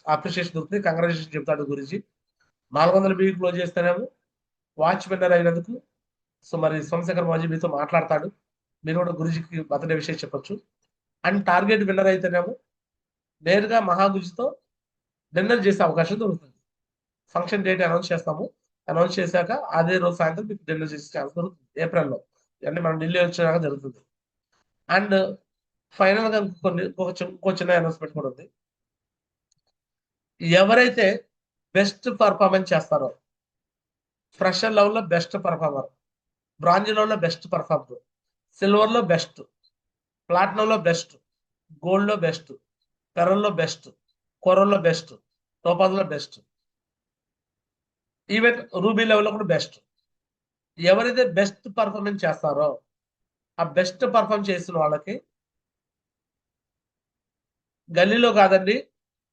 అప్రిషియేషన్ దొరుకుతుంది, కంగ్రాచులేషన్ చెప్తాడు గురించి. 400 BV క్లోజ్ చేస్తేనేమో వాచ్ విన్నర్ అయినందుకు సో మరి సోమశేఖర్ మాజీ మీతో మాట్లాడతాడు, మీరు కూడా గురుజీకి బర్త్డే విషయం చెప్పొచ్చు. అండ్ టార్గెట్ విన్నర్ అయితేనేమో నేరుగా మహాగురుజితో డిన్నర్ చేసే అవకాశం దొరుకుతుంది. ఫంక్షన్ డేట్ అనౌన్స్ చేస్తాము, అనౌన్స్ చేశాక అదే రోజు సాయంత్రం మీకు డిన్నర్ చేసే ఛాన్స్ దొరుకుతుంది ఏప్రిల్లో, అంటే మనం ఢిల్లీ వచ్చాక జరుగుతుంది. అండ్ ఫైనల్ గా ఇంకో చిన్న అనౌన్స్మెంట్ కూడా ఉంది. ఎవరైతే బెస్ట్ పర్ఫార్మెన్స్ చేస్తారో, ఫ్రెషర్ లెవెల్లో బెస్ట్ పర్ఫార్మర్, బ్రాంజ్ లెవెల్లో బెస్ట్ పర్ఫార్మర్, సిల్వర్ లో బెస్ట్, ప్లాటినం లో బెస్ట్, గోల్డ్ లో బెస్ట్, పెరల్ లో బెస్ట్, కొరల్ లో బెస్ట్, టోపాజ్ లో బెస్ట్, ఈవెన్ రూబీ లెవెల్లో కూడా బెస్ట్. ఎవరైతే బెస్ట్ పర్ఫార్మెన్స్ చేస్తారో ఆ బెస్ట్ పర్ఫార్మ్ చేసిన వాళ్ళకి గల్లీలో కాదండి,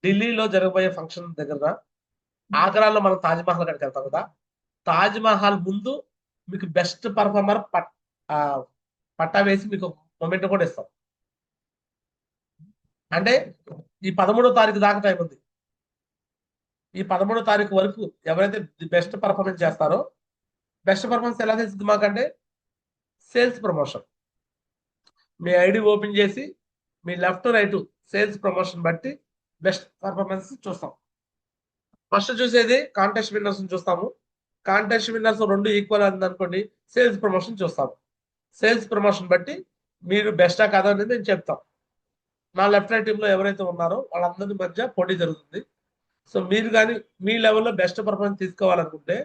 ఢిల్లీలో జరగబోయే ఫంక్షన్ దగ్గర ఆగ్రాలో మనం తాజ్మహల్ కాడికి వెళ్తాం కదా, తాజ్మహల్ ముందు మీకు బెస్ట్ పర్ఫార్మర్ పట్టా వేసి మీకు మొమెంట్ కూడా ఇస్తాం. అంటే ఈ 13వ తారీఖు దాకా టైం ఉంది. ఈ 13వ తారీఖు వరకు ఎవరైతే బెస్ట్ పర్ఫార్మెన్స్ చేస్తారో, బెస్ట్ పర్ఫార్మెన్స్ ఎలా తెలిసింది మాకంటే సేల్స్ ప్రమోషన్. మీ ఐడి ఓపెన్ చేసి మీ లెఫ్ట్ రైట్ సేల్స్ ప్రమోషన్ బట్టి బెస్ట్ పర్ఫార్మెన్స్ చూస్తాం. ఫస్ట్ చూసేది కాంటెస్ట్ విన్నర్స్ చూస్తాము. కాంటెస్ట్ విన్నర్స్ 2 ఈక్వల్ అనుకోండి, సేల్స్ ప్రమోషన్ చూస్తాము. సేల్స్ ప్రమోషన్ బట్టి మీరు బెస్టా కాదా అనేది నేను చెప్తాం. నా లెఫ్ట్ రైట్ టీంలో ఎవరైతే ఉన్నారో వాళ్ళందరి మధ్య పోటీ జరుగుతుంది. సో మీరు కానీ మీ లెవెల్లో బెస్ట్ పర్ఫార్మెన్స్ తీసుకోవాలనుకుంటే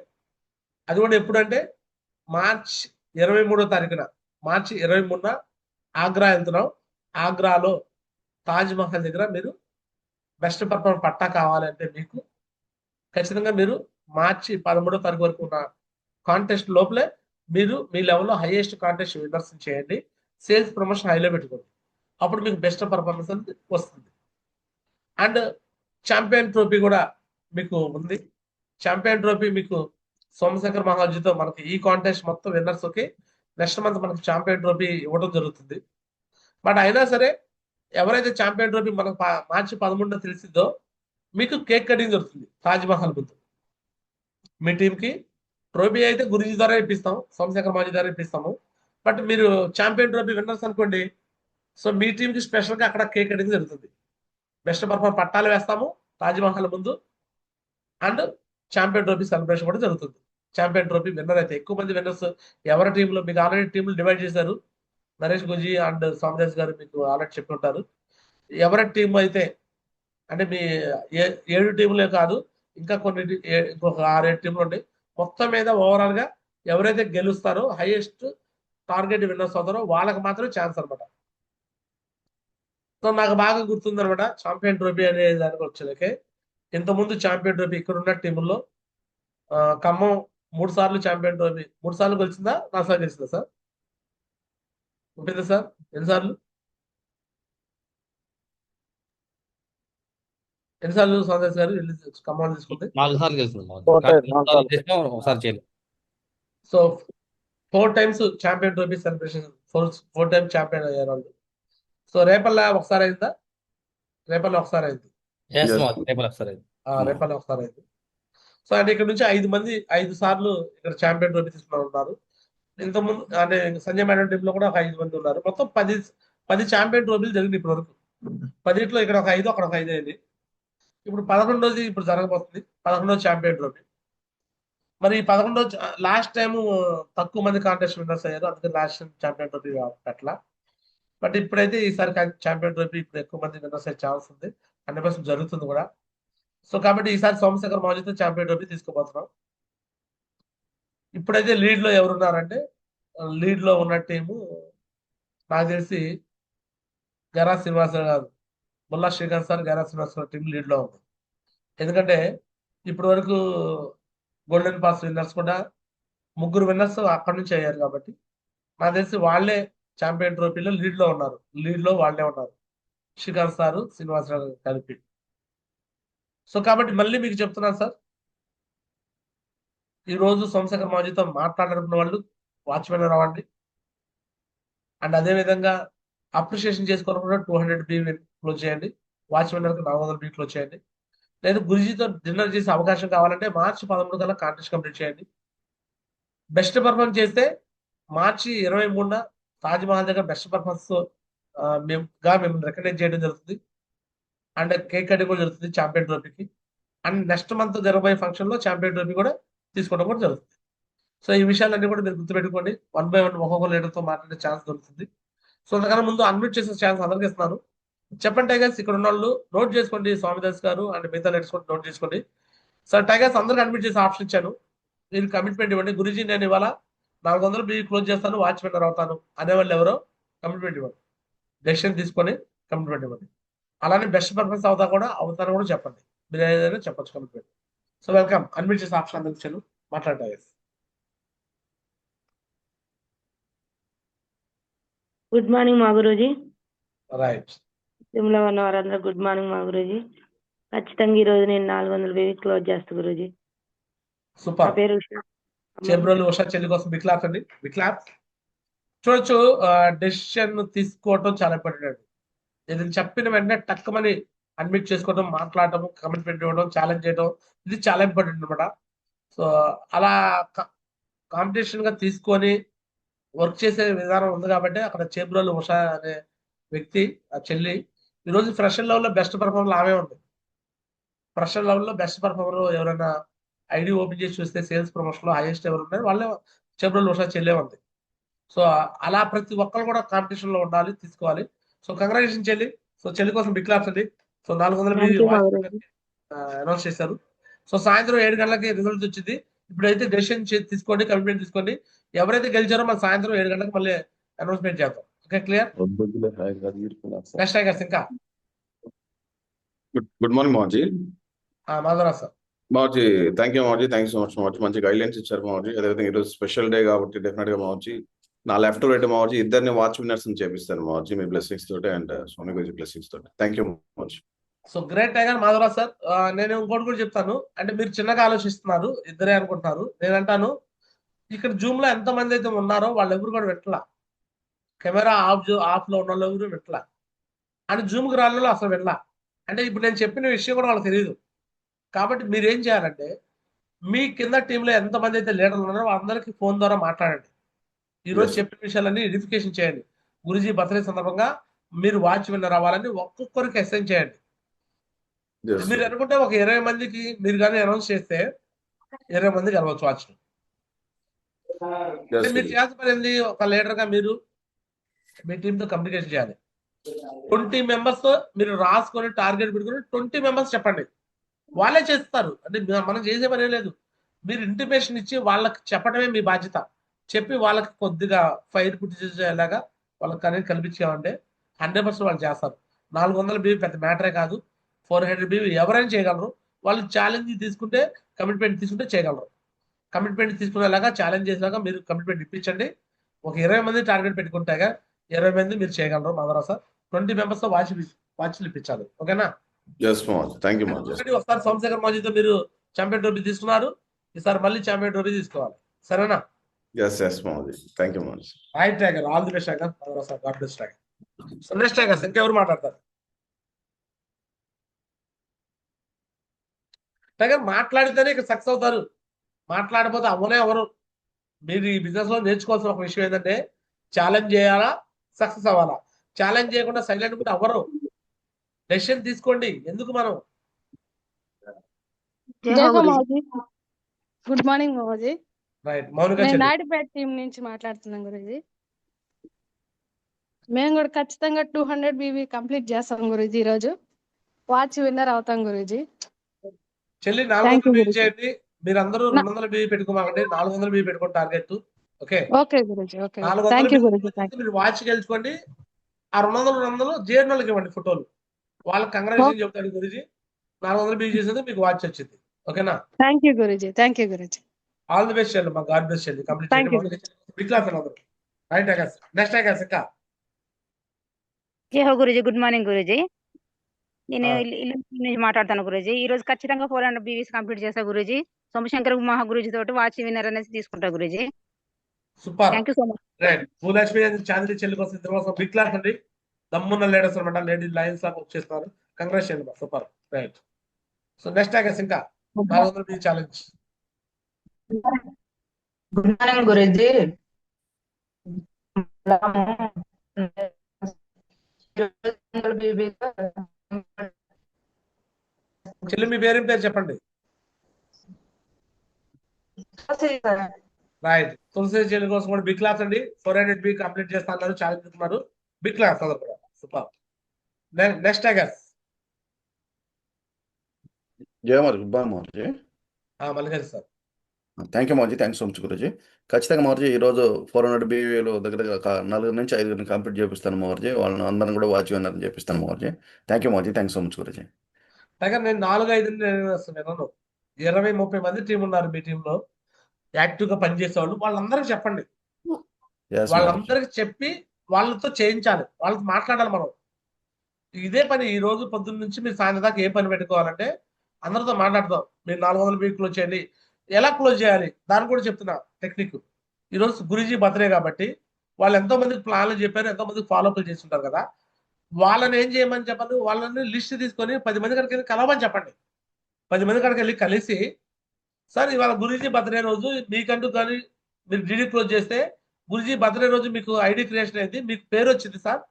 అది కూడా ఎప్పుడంటే మార్చ్ 23వ తారీఖున, మార్చి 23న ఆగ్రా వెళ్తున్నాం. ఆగ్రాలో తాజ్మహల్ దగ్గర మీరు బెస్ట్ పర్ఫార్మెన్స్ పట్టా కావాలంటే మీకు ఖచ్చితంగా మీరు మార్చి 13వ తారీఖు వరకు ఉన్న కాంటెస్ట్ లోపలే మీరు మీ లెవెల్లో హైయెస్ట్ కాంటెస్ట్ విన్నర్స్ చేయండి. సేల్స్ ప్రమోషన్ హైలో పెట్టుకోండి, అప్పుడు మీకు బెస్ట్ పర్ఫార్మెన్స్ అనేది వస్తుంది. అండ్ ఛాంపియన్ ట్రోఫీ కూడా మీకు ఉంది. ఛాంపియన్ ట్రోఫీ మీకు సోమశేఖర్ మహాజీతో మనకి ఈ కాంటెస్ట్ మొత్తం విన్నర్స్ కి నెక్స్ట్ మంత్ మనకి ఛాంపియన్ ట్రోఫీ ఇవ్వడం జరుగుతుంది. బట్ అయినా సరే ఎవరైతే ఛాంపియన్ ట్రోఫీ మనకు మార్చి 13న తెలిసిందో మీకు కేక్ కటింగ్ దొరుకుతుంది తాజ్మహల్ ముందు. మీ టీంకి ట్రోఫీ అయితే గురుజీ ద్వారా ఇప్పిస్తాం, సోమశేఖర్ మాజీ ద్వారా ఇప్పిస్తాము. బట్ మీరు ఛాంపియన్ ట్రోఫీ విన్నర్స్ అనుకోండి, సో మీ టీంకి స్పెషల్గా అక్కడ కేక్ కటింగ్ జరుగుతుంది. బెస్ట్ పర్ఫార్మ్ పట్టాలు వేస్తాము తాజ్మహల్ ముందు. అండ్ ఛాంపియన్ ట్రోఫీ సెలబ్రేషన్ కూడా జరుగుతుంది. ఛాంపియన్ ట్రోఫీ విన్నర్ అయితే ఎక్కువ మంది విన్నర్స్ ఎవరి టీంలో మీకు ఆల్రెడీ టీంలు డివైడ్ చేశారు. నరేష్ గుజీ అండ్ సోమదాస్ గారు మీకు ఆల్రెడీ చెప్పి ఉంటారు. ఎవరి టీం అయితే అంటే మీ 7 టీంలే కాదు, ఇంకా ఇంకొక 6-7 టీంలు ఉన్నాయి. మొత్తం మీద ఓవరాల్ గా ఎవరైతే గెలుస్తారో హైయెస్ట్ టార్గెట్ విన్నర్స్ అవుతారో వాళ్ళకి మాత్రం ఛాన్స్ అనమాట. సో నాకు బాగా గుర్తుందనమాట ఛాంపియన్ ట్రోఫీ అనే దానికి వచ్చేలకే. ఇంతకుముందు ఛాంపియన్ ట్రోఫీ ఇక్కడ ఉన్న టీముల్లో ఖమ్మం 3 సార్లు ఛాంపియన్ ట్రోఫీ 3 సార్లు గెలిచిందా, 4 సార్లు గెలిచిందా సార్? ఉంటుందా సార్? ఎన్నిసార్లు సోమదాస్ గారు ఖమ్మం తీసుకుంది? 4 సార్లు గెలిచింది ఒకసారి చేయలేదు. So 4 times champion trophy celebration, 4 times champion అయ్యారు వాళ్ళు. సో రేపల్లా ఒకసారి అయిందా? రేపల్లా ఒకసారి అయింది. రేపల్లా ఒకసారి అయింది. సో అంటే ఇక్కడ నుంచి 5 సార్లు ఇక్కడ ఛాంపియన్ ట్రోఫీ తీసుకున్న ఉన్నారు. ఇంతకుముందు అంటే సంజయ్ మేడం టీంలో కూడా ఒక 5 మంది ఉన్నారు. మొత్తం 10 ఛాంపియన్ ట్రోఫీలు జరిగింది ఇప్పటి వరకు. 10లో ఇక్కడ ఒక 5, అక్కడ ఒక 5 అయింది. ఇప్పుడు 11వ ఇప్పుడు జరగబోతుంది 11వ ఛాంపియన్ ట్రోఫీ. మరి 11వ లాస్ట్ టైం తక్కువ మంది కాంటెస్ట్ విన్నర్స్ అయ్యారు, అందుకని లాస్ట్ ఛాంపియన్ ట్రోఫీ అట్లా. బట్ ఇప్పుడైతే ఈసారి ఛాంపియన్ ట్రోఫీ ఇప్పుడు ఎక్కువ మంది విన్నర్స్ అయ్యే ఛాన్స్ ఉంది, 100% జరుగుతుంది కూడా. సో కాబట్టి ఈసారి సోమశేఖర్ మాజీతో ఛాంపియన్ ట్రోఫీ తీసుకోబోతున్నాం. ఇప్పుడైతే లీడ్ లో ఎవరున్నారంటే, లీడ్ లో ఉన్న టీము నాకు తెలిసి గరా శ్రీనివాసరావు గారు, Mulla Srikanth sir, Gara Srinivasarao team lead లో ఉంది. ఎందుకంటే ఇప్పటి వరకు గోల్డెన్ పాస్ విన్నర్స్ కూడా 3 విన్నర్స్ అక్కడి నుంచి అయ్యారు. కాబట్టి నాకు తెలిసి వాళ్ళే ఛాంపియన్ ట్రోఫీలో లీడ్ లో ఉన్నారు. లీడ్ లో వాళ్ళే ఉన్నారు, శ్రీకాంత్ సారు, శ్రీనివాసరావు కలిపి. సో కాబట్టి మళ్ళీ మీకు చెప్తున్నాను సార్, ఈ రోజు సోమశేఖర్ మాజీతో మాట్లాడాలనుకున్న వాళ్ళు వాచ్మెన్ రావండి. అండ్ అదే విధంగా అప్రిషియేషన్ చేసుకోవాలనుకుంటే 200 బి క్లోజ్ చేయండి. వాచ్ విన్నర్కి 400 బి క్లోజ్ చేయండి. లేదు గురుజీతో డిన్నర్ చేసే అవకాశం కావాలంటే మార్చి 13 కల్లా కాంటెస్ట్ కంప్లీట్ చేయండి. బెస్ట్ పర్ఫార్మెన్స్ చేస్తే మార్చి 23న తాజ్ మహల్ దగ్గర బెస్ట్ పర్ఫార్మెన్స్ మేము రికగ్నైజ్ చేయడం జరుగుతుంది. అండ్ కేక్ కటింగ్ కూడా జరుగుతుంది ఛాంపియన్ ట్రోఫీకి. అండ్ నెక్స్ట్ మంత్ జరగబోయే ఫంక్షన్ లో ఛాంపియన్ ట్రోఫీ కూడా తీసుకోవడం కూడా జరుగుతుంది. సో ఈ విషయాలన్నీ కూడా మీరు గుర్తుపెట్టుకోండి. 1 by 1 ఒక్కొక్క లీడర్తో మాట్లాడే ఛాన్స్ దొరుకుతుంది. సో అంతకన్నా ముందు అన్మ్యూట్ చేసే ఛాన్స్ అందరికీ ఇస్తున్నాను. చెప్పండి టైగర్స్, ఇక్కడ ఉన్న వాళ్ళు నోట్ చేసుకోండి. స్వామిదాస్ గారు అండ్ మిగతా లీడర్స్ కూడా నోట్ చేసుకోండి. సార్ టైగర్స్ అందరికి అడ్మిట్ చేసే ఆప్షన్ ఇచ్చాను. మీరు కమిట్మెంట్ ఇవ్వండి. గురుజీ నేను ఇవాళ 400 బి క్లోజ్ చేస్తాను, వాచ్ విన్నర్ అవుతాను అనేవాళ్ళు ఎవరో కమిట్మెంట్ ఇవ్వండి. డెసిషన్ తీసుకొని కమిట్మెంట్ ఇవ్వండి. అలానే బెస్ట్ పర్ఫార్మెన్స్ అవుతాను కూడా చెప్పండి. మీరు ఏదైనా చెప్పొచ్చు కమిట్మెంట్. So welcome. అడ్మిట్ చేసే ఆప్షన్ అందరికి ఇచ్చాను. మాట్లాడతా టైగర్స్. గుడ్ మార్నింగ్ మా గురూజీ. రైట్. సిమ్లో ఉన్న వారందరూ గుడ్ మార్నింగ్ మా గురూజీ. ఖచ్చితంగా ఈ రోజు నేను 400 బేబీ క్లోజ్ చేస్తా గురూజీ. నా సూపర్. పేరు ఉషా. చేబ్రోలు ఉషా చెల్లి కోసం బిక్లాప్ అండి. బిక్లాప్ చూడొచ్చు. డెసిషన్ తీసుకోవటం చాలా ఇంపార్టెంట్ అండి. ఇది చెప్పిన వెంటనే టక్కుమని అడ్మిట్ చేసుకోవడం, మాట్లాడటం, కమిట్మెంట్ ఇవ్వడం, ఛాలెంజ్ చేయడం, ఇది చాలా ఇంపార్టెంట్ అనమాట. సో అలా కాంపిటీషన్ గా తీసుకొని వర్క్ చేసే విధానం ఉంది కాబట్టి అక్కడ చేబ్రోలు ఉషా అనే వ్యక్తి, ఆ చెల్లి ఈరోజు ఫ్రెషర్ లెవెల్లో బెస్ట్ పర్ఫార్మర్ ఆమె ఉంది. ఫ్రెషర్ లెవెల్లో బెస్ట్ పర్ఫార్మర్ ఎవరైనా ఐడి ఓపెన్ చేసి చూస్తే సేల్స్ ప్రమోషన్ లో హైయెస్ట్ ఎవరు ఉన్నారు వాళ్ళే చేబ్రోలు ఉషా చెల్లే ఉంది. సో అలా ప్రతి ఒక్కరు కూడా కాంపిటీషన్ లో ఉండాలి, తీసుకోవాలి. సో కంగ్రాచులేషన్ చెల్లి. సో చెల్లి కోసం బిగ్ క్లాప్స్ అండి. So 400 Thank you, Gaurav. Announce చేశారు. సో సాయంత్రం 7 గంటలకి రిజల్ట్ వచ్చింది. ఇప్పుడైతే డెసిషన్ తీసుకోండి, కమిట్మెంట్ తీసుకోండి. ఎవరైతే గెలిచారో మన సాయంత్రం 7 గంటలకు మళ్ళీ అనౌన్స్మెంట్ చేద్దాం. Okay, clear. నెక్స్ట్ టైగర్స్ ఇంకా గుడ్ మార్నింగ్ మాజీ. మాధవరావు సార్. మాజీ థ్యాంక్ యూ మాజీ, థ్యాంక్ యూ సో మచ్ మాజీ. మంచి గైడ్ లైన్స్ ఇచ్చారు మాజీ. అదేవిధంగా ఈరోజు స్పెషల్ డే కాబట్టి డెఫినెట్ గా మాజీ నా లెఫ్ట్ రైట్ మాజీ ఇద్దరిని వాచ్ విన్నర్స్ చేపిస్తాను మాజీ, మీ బ్లెస్సింగ్స్ తోటి అండ్ స్వామి గురించి బ్లెస్సింగ్స్ తోటి. థ్యాంక్ యూ మాజీ. So great tiger Madhavarao sir. నేను ఇంకోటి కూడా చెప్తాను. అంటే మీరు చిన్నగా ఆలోచిస్తున్నారు, ఇద్దరే అనుకుంటున్నారు. నేనంటాను ఇక్కడ జూమ్ లో ఎంత మంది అయితే ఉన్నారో వాళ్ళు ఎవరు కూడా పెట్టలా. కెమెరా ఆఫ్ లో ఉన్న వాళ్ళు ఎవరు పెట్టలా. అండ్ జూమ్ కి రాళ్ళలో అసలు వెళ్ళా. అంటే ఇప్పుడు నేను చెప్పిన విషయం కూడా వాళ్ళకి తెలియదు. కాబట్టి మీరు ఏం చేయాలంటే మీ కింద టీంలో ఎంతమంది అయితే లీడర్లు ఉన్నారో వాళ్ళందరికీ ఫోన్ ద్వారా మాట్లాడండి. ఈ రోజు చెప్పిన విషయాలన్నీ వెరిఫికేషన్ చేయండి. గురుజీ బర్త్డే సందర్భంగా మీరు వాచ్ విన్నర్ అవ్వాలని ఒక్కొక్కరికి అసైన్ చేయండి. మీరు అనుకుంటే ఒక 20 మందికి మీరు కానీ అనౌన్స్ చేస్తే 20 మందికి అవ్వచ్చు వాచ్. మీరు చేయాల్సిన పని ఏంది? ఒక లీడర్ గా మీరు మీ టీంతో కమ్యూనికేషన్ చేయాలి. 20 మెంబర్స్ మీరు రాసుకొని టార్గెట్ పెట్టుకుని 20 మెంబర్స్ చెప్పండి. వాళ్ళే చేస్తారు. అంటే మనం చేసే పని లేదు. మీరు ఇంటిమేషన్ ఇచ్చి వాళ్ళకి చెప్పడమే మీ బాధ్యత. చెప్పి వాళ్ళకి కొద్దిగా ఫైర్ పుట్టించేలాగా వాళ్ళకి కనెక్ట్ కల్పించామంటే 100% వాళ్ళు చేస్తారు. 400 బీవీ పెద్ద మ్యాటరే కాదు. 400 బీవీ ఎవరైనా చేయగలరు. వాళ్ళు ఛాలెంజ్ తీసుకుంటే, కమిట్మెంట్ తీసుకుంటే చేయగలరు. కమిట్మెంట్ తీసుకునేలాగా ఛాలెంజ్ చేసేలాగా మీరు కమిట్మెంట్ ఇప్పించండి. ఒక 20 మంది టార్గెట్ పెట్టుకుంటాగా 20 మంది మీరు చేయగలరు. మాధవరావు సార్ 20 మెంబర్స్ తో వాచ్లు ఇప్పించాలి. ఓకేనా? ఒకసారి సోమశేఖర్ మాజీతో మీరు ఛాంపియన్ ట్రోఫీ తీసుకున్నారు. ఈసారి మళ్ళీ ఛాంపియన్ ట్రోఫీ తీసుకోవాలి. సరేనా? Right tiger. All the best tiger. Madhavarao sir god bless tiger. So next tigers ఇంకెవరు మాట్లాడతారు? టైగర్ మాట్లాడితేనే ఇక్కడ సక్సెస్ అవుతారు. మాట్లాడిపోతే అవ్వనే ఎవరు. మీరు ఈ బిజినెస్ లో నేర్చుకోవాల్సిన ఒక విషయం ఏంటంటే ఛాలెంజ్ చేయాలా, సక్సెస్ అవ్వాలా. ఛాలెంజ్ చేయకుండా సైలెంట్ కూడా అవ్వరు. డెసిషన్ తీసుకోండి. ఎందుకు మనం గుడ్ మార్నింగ్ మాజీ. రైట్ మౌనిక నేను చెల్లి. నాయుడుపేట టీం నుంచి మాట్లాడుతున్నాం గురూజీ. మేము కూడా ఖచ్చితంగా 200 బీవీ కంప్లీట్ చేస్తాం గురూజీ. ఈ రోజు వాచ్ విన్నర్ అవుతాం గురూజీ. చెల్లి Thank 400 you, బీవీ గురూజీ. చేయండి. మీరందరూ 200 బీవీ పెట్టుకోమాకండి. 400 బీవీ పెట్టుకోండి target. Okay, okay Guruji. Okay, 400 thank you BV Guruji. Thank మీరు వాచ్ గెలుచుకోండి. ఆ 200 జీర్ణాలకు ఇవ్వండి ఫోటోలు. వాళ్ళకి కంగ్రాచులేషన్ చెప్తాడు గురూజీ. 400 బీవీ చేసేది మీకు వాచ్ వచ్చింది. ఓకేనా? You Guruji. Thank you Guruji. All the best చెల్లి. మా గాడ్ బ్లెస్ చెల్లి. Complete Thank you. చేయండి. బిగ్ క్లాస్ అందరూ. Right tigers. నెక్స్ట్ టైగర్స్ ఇంకా జై హో గురూజీ. Good morning Guruji. నేను ఆ. ఇల్లు నుంచి మాట్లాడతాను గురూజీ. ఈ రోజు ఖచ్చితంగా 400 బీవీస్ కంప్లీట్ చేస్తా గురూజీ. సోమశంకర్ మహా గురూజీ తోటి వాచ్ విన్నర్ అనేది తీసుకుంటా Guruji. Super. Thank you so much. Right. Bhulakshmi and Chandini చెల్లి కోసం ఇద్దరు కోసం బిగ్ క్లాస్ అండి. దమ్మున్న లీడర్స్ అనమాట, లేడీ లయన్స్ లాగా వచ్చేస్తున్నారు. కంగ్రెస్ చేయండి, super, right. So next tigers ఇంకా 400 BV challenge. Good morning Guruji. చెల్లి మీ పేరు చెప్పండి. రైట్. తులసి చెల్లి కోసం కూడా బిగ్ క్లాస్ అండి. 400 BV కంప్లీట్ చేస్తున్నారు, ఛాలెంజ్ ఇస్తున్నారు. బిగ్ క్లాస్ అందరు కూడా, super. Next tigers Jaya Maruthi, good morning Maruthi. Mallikarjuna sir. Thank you Maruti, thanks so much Guruji. ఖచ్చితంగా మారుతి ఈరోజు 400 BVలో దగ్గర 4 నుంచి 5 కంప్లీట్ చేపిస్తాను మారుతి. వాళ్ళని అందరం కూడా వాచ్ విన్నర్ని చేపిస్తాను Maruthi. Thank you Maruti, thanks so much Guruji. Tiger నేను 4-5 విన్నాను. 20-30 మంది టీం ఉన్నారు మీ టీంలో, యాక్టివ్ గా పనిచేసే వాళ్ళు. వాళ్ళందరికీ చెప్పండి, వాళ్ళందరికీ చెప్పి వాళ్ళతో చేయించాలి, వాళ్ళతో మాట్లాడాలి మనం. ఇదే పని ఈ రోజు పొద్దున్న నుంచి మీరు సాయంత్రం దాకా ఏ పని పెట్టుకోవాలంటే అందరితో మాట్లాడతాం. మీరు 400 BV క్లోజ్ చేయండి, ఎలా క్లోజ్ చేయాలి దాన్ని కూడా చెప్తున్నా టెక్నిక్. ఈరోజు గురూజీ బర్త్డే కాబట్టి వాళ్ళు ఎంతో మందికి ప్లాన్లు చెప్పారు, ఎంతో మందికి ఫాలోఅప్లు చేస్తుంటారు కదా. వాళ్ళని ఏం చేయమని చెప్పండి, వాళ్ళని లిస్ట్ తీసుకొని 10 మంది కడికి వెళ్ళి కలవమని చెప్పండి. 10 మంది కడికి వెళ్ళి కలిసి, సార్ ఇవాళ గురూజీ బర్త్డే రోజు మీకంటూ కానీ మీరు డీడీ క్లోజ్ చేస్తే గురూజీ బర్త్డే రోజు మీకు ఐడి క్రియేషన్ అయింది, మీకు పేరు వచ్చింది సార్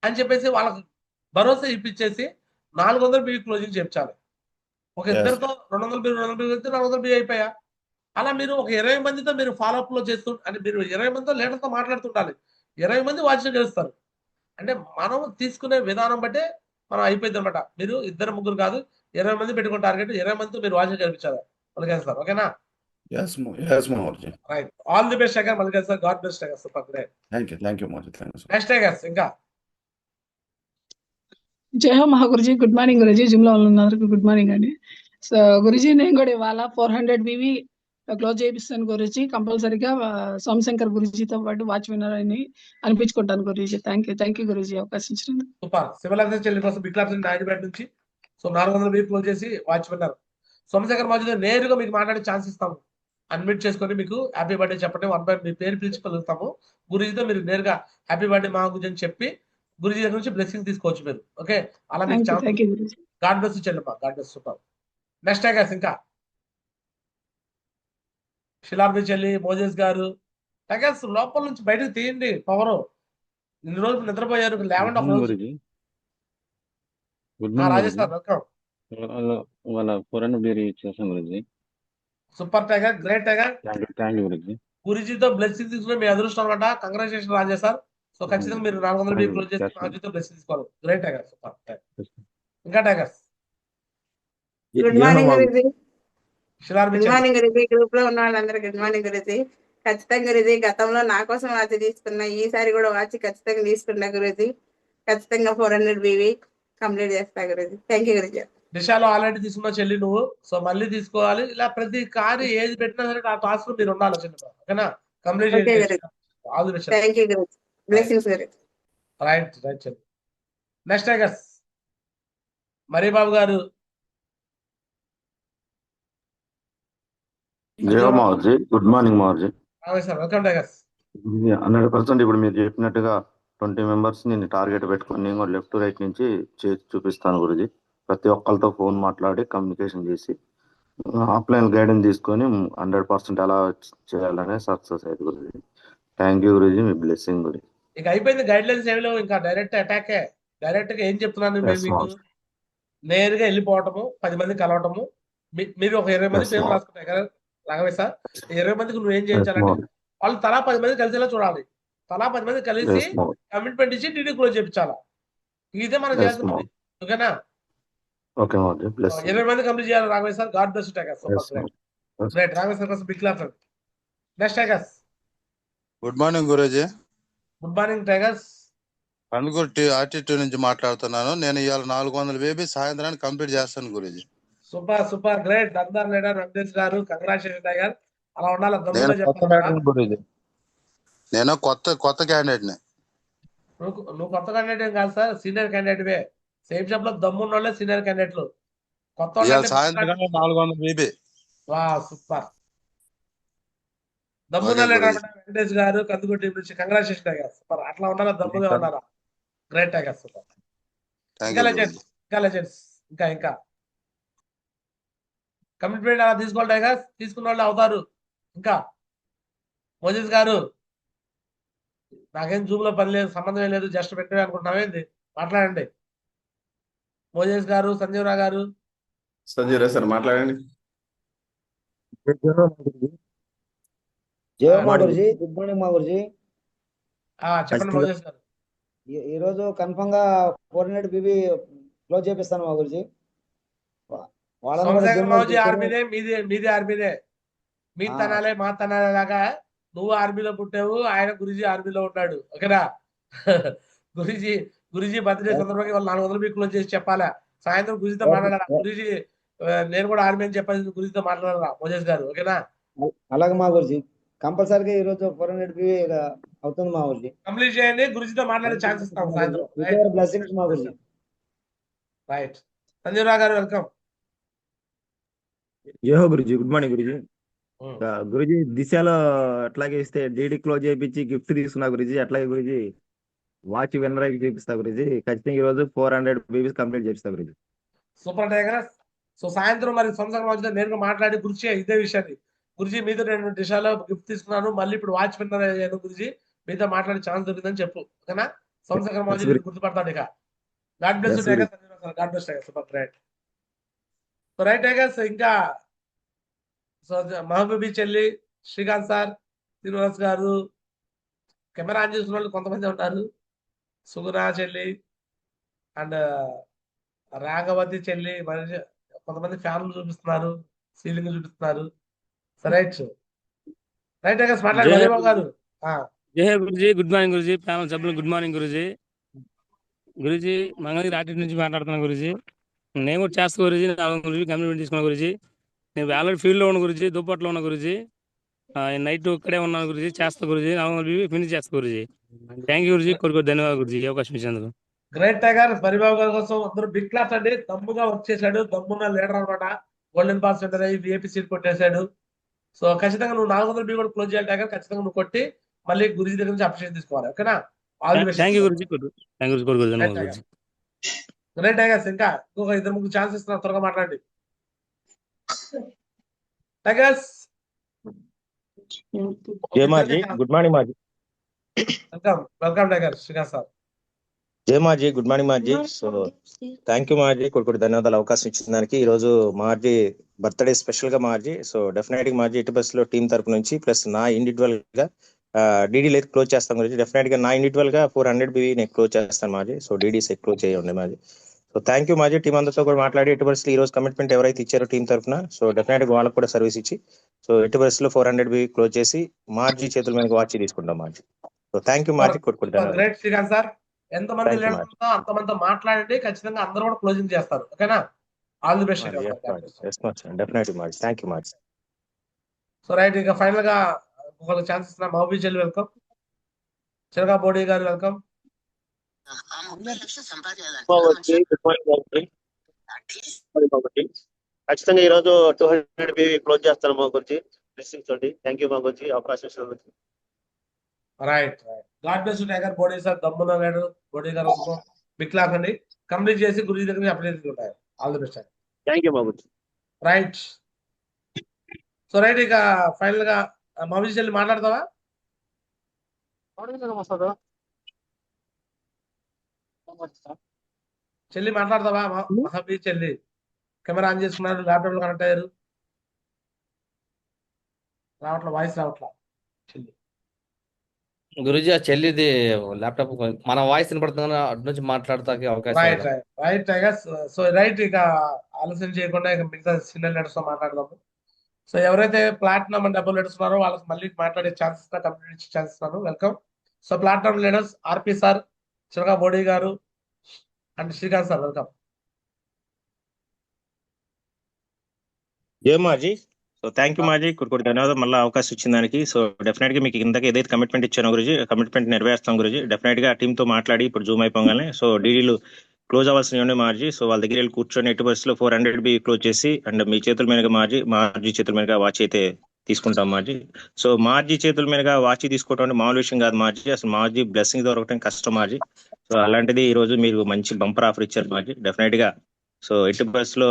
అని చెప్పేసి వాళ్ళకి భరోసా ఇప్పించేసి 400 BV క్లోజింగ్ చేయించాలి. ఒక ఇద్దరితో 200 BV అయితే 400 BV అయిపోయా. అలా మీరు ఒక 20 మందితో మీరు ఫాలోఅప్ లో చేస్తూ, అంటే మీరు 20 మందితో లీడర్తో మాట్లాడుతుండాలి. 20 మంది వాచ్యం చేస్తారు. అంటే మనం తీసుకునే విధానం బట్టే మనం అయిపోయింది అనమాట. మీరు 2-3 కాదు, 20 మంది పెట్టుకున్న టార్గెట్, 20 మందితో మీరు వాచ్యం చేయించాలి. మల్లికార్జున సార్, ఓకేనా? Right. All the best tiger. Mallikarjuna sir, god best tiger. Super, great. Thank you Maruti, thanks. Next tigers ఇంకా జై హో Mahaguruji. Good morning Guruji. Gym లో ఉన్నందరికి గుడ్ మార్నింగ్ అండి. సో గురుజీ నేను కూడా ఇవాళ 400 BV క్లోజ్ చేయిస్తాను గురుజీ. కంపల్సరీగా సోమశంకర్ గురుజీతో పాటు వాచ్ విన్నర్ అని అనిపించుకుంటాను గురుజీ. థ్యాంక్ యూ గురుజీ అవకాశం ఇచ్చినందుకు. సూపర్. సివిల్ అఫీసర్ చెల్లి కోసం బిగ్ క్లాస్ నాయుడుపేట నుంచి సో 400 BV క్లోజ్ చేసి వాచ్ విన్నర్. సోమశేఖర్ మధ్యలో నేరుగా మీకు మాట్లాడే ఛాన్స్ ఇస్తాము. అన్మిట్ చేసుకొని మీకు హ్యాపీ బర్త్డే చెప్పండి, 1 by మీ పేరు పిలిచి కలుగుతాము. గురుజీతో మీరు నేరుగా హ్యాపీ బర్త్డే మహాగురుజీ అని చెప్పి గురుజీ దగ్గర నుంచి బ్లెస్సింగ్ తీసుకోవచ్చు మీరు. ఓకే, అలా మీకు ఛాన్స్. గాడ్ బ్లెస్ చెల్లెమ్మ, God bless. Super. Next tigers ఇంకా శిలార్బి చెల్లి, మోజెస్ గారు. టైగర్స్ లోపల నుంచి బయటకు తీయండి పవర్. ఇన్ని రోజులు నిద్రపోయారు, లేవండి ఒక రోజు. Rajesh sir, welcome. 400 BV చేసాం Guruji. Super tiger, great tiger. Thank you Guruji. గురుజీతో బ్లెస్సింగ్ తీసుకుని మీ అదృష్టం అనమాట. Congratulation Rajesh sir. సో ఖచ్చితంగా మీరు 400 BV క్లోజ్ చేసి రాజుతో బ్లెస్సింగ్ తీసుకోవాలి. Great tiger, super. ఇంకా టైగర్స్ గుడ్ మార్నింగ్ గురుజీ. శిలార్బి గుడ్ మార్నింగ్ గురుజీ. గ్రూప్ లో ఉన్న వాళ్ళందరూ గుడ్ మార్నింగ్ గురుజీ. ఖచ్చితంగా గురుజీ, గతంలో నా కోసం వాచ్ తీసుకున్నా, ఈసారి కూడా వాచ్ ఖచ్చితంగా తీసుకున్నా గురుజీ. ఖచ్చితంగా 400 BV కంప్లీట్ చేస్తా గురుజీ. Thank you Guruji. దిశాలో ఆల్రెడీ తీసుకున్న చెల్లి నువ్వు, సో మళ్ళీ తీసుకోవాలి. ఇలా ప్రతి కార్య ఏది పెట్టినా సరే ఆ టాస్క్ లో మీరు ఉండాలి చిన్న, ఓకేనా? కంప్లీట్ చేయండి. All the best. Thank you Guruji. Blessings Guruji. Right చెల్లి. నెక్స్ట్ టైగర్స్ మరి బాబు గారు. జయ మారుజీ. గుడ్ మార్నింగ్ మారుజీ. Sir, welcome tigers. 100% ఇప్పుడు మీరు చెప్పినట్టుగా 20 మెంబర్స్ నేను టార్గెట్ పెట్టుకొని నేను కూడా లెఫ్ట్ రైట్ నుంచి చేసి చూపిస్తాను గురుజీ. ప్రతి ఒక్కరితో ఫోన్ మాట్లాడి కమ్యూనికేషన్ చేసి ఆఫ్లైన్ గైడెన్స్ తీసుకొని 100% ఎలా చేయాలనే సక్సెస్ అయ్యింది Guruji. Thank you Guruji, me blessing Guruji. ఇక అయిపోయింది, గైడ్ లైన్స్ ఏమి లేవు, ఇంకా డైరెక్ట్ అటాకే. డైరెక్ట్ గా ఏం చెప్తున్నాను మీకు, నేరుగా వెళ్ళిపోవటము, 10 మంది కలవటము. మీరు ఒక 20 మంది పేరు రాసుకుంటాయి కదా రాఘవేష్ సార్. 20 మందికి నువ్వు ఏం చేయించాలంటే వాళ్ళు తలా 10 మంది కలిసేలా చూడాలి. తలా 10 మంది కలిసి కమిట్మెంట్ ఇచ్చి డీడీ క్లోజ్ చేయించాలా. ఇదే మనం చేస్తుంది, ఓకేనా? Okay మారుజీ, bless. 20 మంది కంప్లీట్ చేయాలి Raghavesh sir. God bless tigers. Great. Raghavesh sir కోసం big class. Next tigers. Good morning Guruji. Good morning tigers. కనుగొట్టి ఆర్టిట్యూడ్ నుంచి మాట్లాడుతున్నాను. నేను ఇవాళ 400 BV సాయంత్రానికి కంప్లీట్ చేస్తాను గురూజీ. Super great. అందరు లీడర్ వెంకటేష్ గారు, కంగ్రాచులేషన్ టైగర్. అలా ఉండాలి. నేను కొత్త క్యాండిడేట్ ని. నువ్వు కొత్త క్యాండిడేట్ ఏం కాదు sir, senior candidate. Same shop లో దమ్మున్న వాళ్ళే సీనియర్ క్యాండిడేట్లు. కొత్త సాయంత్రం 400 BV. సూపర్. దమ్మున్న లీడర్ వెంకటేష్ గారు, కందుకూరు టీం నుంచి కంగ్రాచులేషన్ టైగర్. సూపర్. అట్లా ఉండాలా, దమ్ముగా ఉన్నారా? Great tiger super. థ్యాంక్ ఇంకా యూ లెజెండ్స్, ఇంకా లెజెండ్స్, ఇంకా కమిట్మెంట్ అలా తీసుకోవాలి టైగర్స్, తీసుకున్న వాళ్ళు అవుతారు. ఇంకా మోజెస్ గారు, నాకేం జూమ్ లో పని లేదు, సంబంధం లేదు, జస్ట్ పెట్టే అనుకుంటున్నావేంది, మాట్లాడండి. మోజెస్ గారు, సంజీవరావు గారు. సంజయ్ సార్ మాట్లాడండి. జయ మా గురుజీ, గుడ్ మార్నింగ్ మా గురుజీ. చెప్పండి మోజెస్ గారు. ఈ రోజు కన్ఫర్మ్ గా 400 BB క్లోజ్ చేపిస్తాను మా గురుజీ. సోమశేఖర్ మావజీ ఆర్మీనే, మీది ఆర్మీనే. మీ తనాలే మా తనాలే లాగా నువ్వు ఆర్మీలో పుట్టావు, ఆయన గురుజీ ఆర్మీలో ఉన్నాడు. ఓకేనా? గురుజీ బర్త్డే సందర్భంగా వాళ్ళు 400 BB క్లోజ్ చేసి చెప్పాలా. సాయంత్రం గురుజీతో మాట్లాడాలా. గురుజీ నేను కూడా ఆర్మీ అని చెప్పాలి, గురుజీతో మాట్లాడాలా మోజెస్ గారు. ఓకేనా? అలాగే మా గురుజీ, కంపల్సరీగా ఈ రోజు 400 BB అవుతుంది మా గురుజీ. కంప్లీట్ చేయండి, గురుజీతో మాట్లాడే ఛాన్స్ ఇస్తాం సాయంత్రం. బ్లెస్సింగ్స్ మా గురుజీ. రైట్. సంజీవరావు గారు వెల్కమ్. జయహో గురుజీ, గుడ్ మార్నింగ్ గురుజీ. గురుజీ దిశలో అట్లాగే ఇస్తే డీడీ క్లోజ్ చేయించి గిఫ్ట్ తీసుకున్నా గురుజీ. అట్లాగే గురుజీ వాచ్ విన్నర్ చూపిస్తా గురుజీ. ఖచ్చితంగా ఈ రోజు 400 BB కంప్లీట్ చేపిస్తా గురుజీ. Super tiger. సో సాయంత్రం మరి సోమశేఖర్ మావజీతో నేరుగా మాట్లాడి గురుజీ ఇదే విషయాన్ని, గురుజీ మీతో నేను దిశలో గిఫ్ట్ తీసుకున్నాను, మళ్ళీ ఇప్పుడు వాచ్ విన్నర్ అయ్యాను గురుజీ, మీతో మాట్లాడే ఛాన్స్ దొరికిందని చెప్పు. ఓకేనా? సోమశేఖర్ మావజీ గుర్తుపడతాడు. ఇక God bless tiger. God bless tiger. Super right. So right tigers. ఇంకా సో మహబూబీ చెల్లి, శ్రీకాంత్ సార్, శ్రీనివాస్ గారు, కెమెరా ఆన్ చేసిన వాళ్ళు కొంతమంది ఉంటారు. సుగుణ చెల్లి అండ్ రాఘవతి చెల్లి, మరి కొంతమంది ఫ్యాన్లు చూపిస్తున్నారు, సీలింగ్ చూపిస్తున్నారు. రైట్ రైట్ టైగర్స్ మాట్లాడారు గారు. జయ Guruji, good morning Guruji. Panel సభ్యులు good morning Guruji. Guruji Mangalagiri RT నుంచి మాట్లాడుతున్నాను గురుజీ. నేను కూడా చేస్తా గురుజీ. 400 BB కంప్లీట్ చేసుకున్నాను గురుజీ. నేను ఆల్రెడీ ఫీల్డ్లో ఉన్న గురుజీ, దుప్పట్లో ఉన్న గురుజీ. నైట్ ఇక్కడే ఉన్నాను గురుజీ. చేస్తా గురుజీ, 400 BB ఫినిష్ చేస్తా గురుజీ. థ్యాంక్ యూ గురుజీ, కొడుకు ధన్యవాదాలు గురుజీ ఈ అవకాశం ఇచ్చినందుకు. Great tiger. పరిబాబు గారి కోసం అందరూ బిగ్ క్లాస్ అండి. దమ్ముగా వర్క్ చేశాడు, దమ్మున్న లీడర్ అనమాట. గోల్డెన్ పాస్ సెంటర్ అయ్యి విఐపి సీట్ కొట్టేశాడు. సో ఖచ్చితంగా నువ్వు 400 BB కూడా క్లోజ్ చేయాలి టైగర్. ఖచ్చితంగా నువ్వు కొట్టి మళ్ళీ గురుజీ దగ్గర నుంచి అప్రిషియేషన్ తీసుకోవాలి. ఓకేనా? Thank you Guruji. Great tigers. ఇంకా ఇంకొక 2-3 ఛాన్స్ ఇస్తున్నా, త్వరగా మాట్లాడండి టైగర్స్. జయ మాజీ, గుడ్ మార్నింగ్ మాజీ. Welcome welcome tiger. Srikanth sir. జయ మాజీ, గుడ్ మార్నింగ్ మాజీ. సో థ్యాంక్ యూ మాజీ, కొడుకు ధన్యవాదాలు అవకాశం ఇచ్చిన దానికి. ఈ రోజు మాజీ బర్త్డే స్పెషల్ గా మాజీ. సో డెఫినెట్ గా మాజీ ఇటు బస్ లో టీం తరపు నుంచి ప్లస్ నా ఇండివిజువల్ గా డీడీ లైట్ క్లోజ్ చేస్తాం గురించి. డెఫినెట్ గా నా ఇండివిజువల్ గా 400 BB నేను క్లోజ్ చేస్తాను మాజీ. సో డీడీ సెట్ క్లోజ్ చేయండి మాజీ. సో థ్యాంక్ యూ మాజీ. టీం అందరితో కూడా మాట్లాడి ఎటు బస్ ఈ రోజు కమిట్మెంట్ ఎవరైతే ఇచ్చారో టీం తరఫున, సో డెఫినెట్ గా వాళ్ళకి కూడా సర్వీస్ ఇచ్చి సో ఎటు బస్ లో 400 BB క్లోజ్ చేసి మాజీ చేతుల మీద వాచ్ తీసుకుంటాం మాజీ. సో థ్యాంక్ యూ మాజీ, కొట్టుకుంటాను. Great Srikanth sir. ఎంతమంది లీడర్స్ అంతమంది మాట్లాడండి, ఖచ్చితంగా అందరూ కూడా క్లోజింగ్ చేస్తారు. ఓకేనా? All the best. డెఫినెట్లీ మాజీ. థ్యాంక్ యూ మాజీ. So right. ఇక ఫైనల్ గా ఒకరికి ఛాన్స్ ఇస్తున్నా. మహబూబీ చెల్లి వెల్కమ్. చిరగా బోడీ గారు వెల్కమ్. ఖచ్చితంగా ఈ రోజు 200 BB క్లోజ్ చేస్తాను మా గురించి. బ్లెస్సింగ్స్ తోటి. థ్యాంక్ యూ మా గురించి అవకాశం ఇచ్చినందుకు. Right right. God bless you tiger. Bodi sir దమ్మున లేడు. బోడీ గారు బిగ్ క్లాస్ అండి. కంప్లీట్ చేసి గురుజీ దగ్గర అప్డేట్ ఉంటాయి. All the best. Thank you మా గురించి. రైట్. So right. ఇక ఫైనల్ గా మహబూబీ చెల్లి మాట్లాడతావా? చెల్లి మాట్లాడతావా? మహబూబీ చెల్లి కెమెరా ఆన్ చేసుకున్నారు, ల్యాప్టాప్ లో కనెక్ట్ అయ్యారు. రావట్లా, వాయిస్ రావట్లా చెల్లి. గురుజీ ఆ చెల్లిది ల్యాప్టాప్ మన వాయిస్ వినపడుతుంది, అటు నుంచి మాట్లాడతానికి అవకాశం. Right right right tigers. So right. ఇక ఆలోచన చేయకుండా ఇక మిగతా సీనియర్ లీడర్స్ తో మాట్లాడదాము. సో ఎవరైతే ప్లాటినం అండ్ డబుల్ లీడర్స్ ఉన్నారో వాళ్ళకి మళ్ళీ మాట్లాడే ఛాన్సెస్ కంప్లీట్ ఛాన్స్ ఇస్తాను. వెల్కమ్. సో ప్లాటినం లీడర్స్ ఆర్పి సార్, చిరగా బోడీ గారు అండ్ శ్రీకాంత్ సార్ వెల్కమ్. జయ మాజీ. సో థ్యాంక్ యూ మాజీ, కొడుకు ధన్యవాదాలు మళ్ళీ అవకాశం ఇచ్చిన దానికి. సో డెఫినెట్ గా మీకు ఇందాక ఏదైతే కమిట్మెంట్ ఇచ్చానో గురించి కమిట్మెంట్ నెరవేరుస్తాం గురించి. డెఫినెట్ గా టీమ్ తో మాట్లాడి ఇప్పుడు జూమ్ అయిపోగానే సో డీడీలు క్లోజ్ అవ్వాల్సినవి ఉన్నాయి మార్జీ. సో వాళ్ళ దగ్గర వెళ్ళి కూర్చొని ఎటు బస్సులో 400 BB క్లోజ్ చేసి అండ్ మీ చేతుల మీదుగా మార్జీ చేతుల మీదుగా వాచ్ అయితే తీసుకుంటాం మాజీ. సో మార్జీ చేతుల మీదుగా వాచ్ తీసుకోవడం అంటే మామూలు విషయం కాదు మాజీ. అసలు మార్జీ బ్లెస్సింగ్ దొరకడం కష్టం మాజీ. సో అలాంటిది ఈ రోజు మీరు మంచి బంపర్ ఆఫర్ ఇచ్చారు మాజీ. డెఫినెట్ గా సో ఎట్టి బస్ లో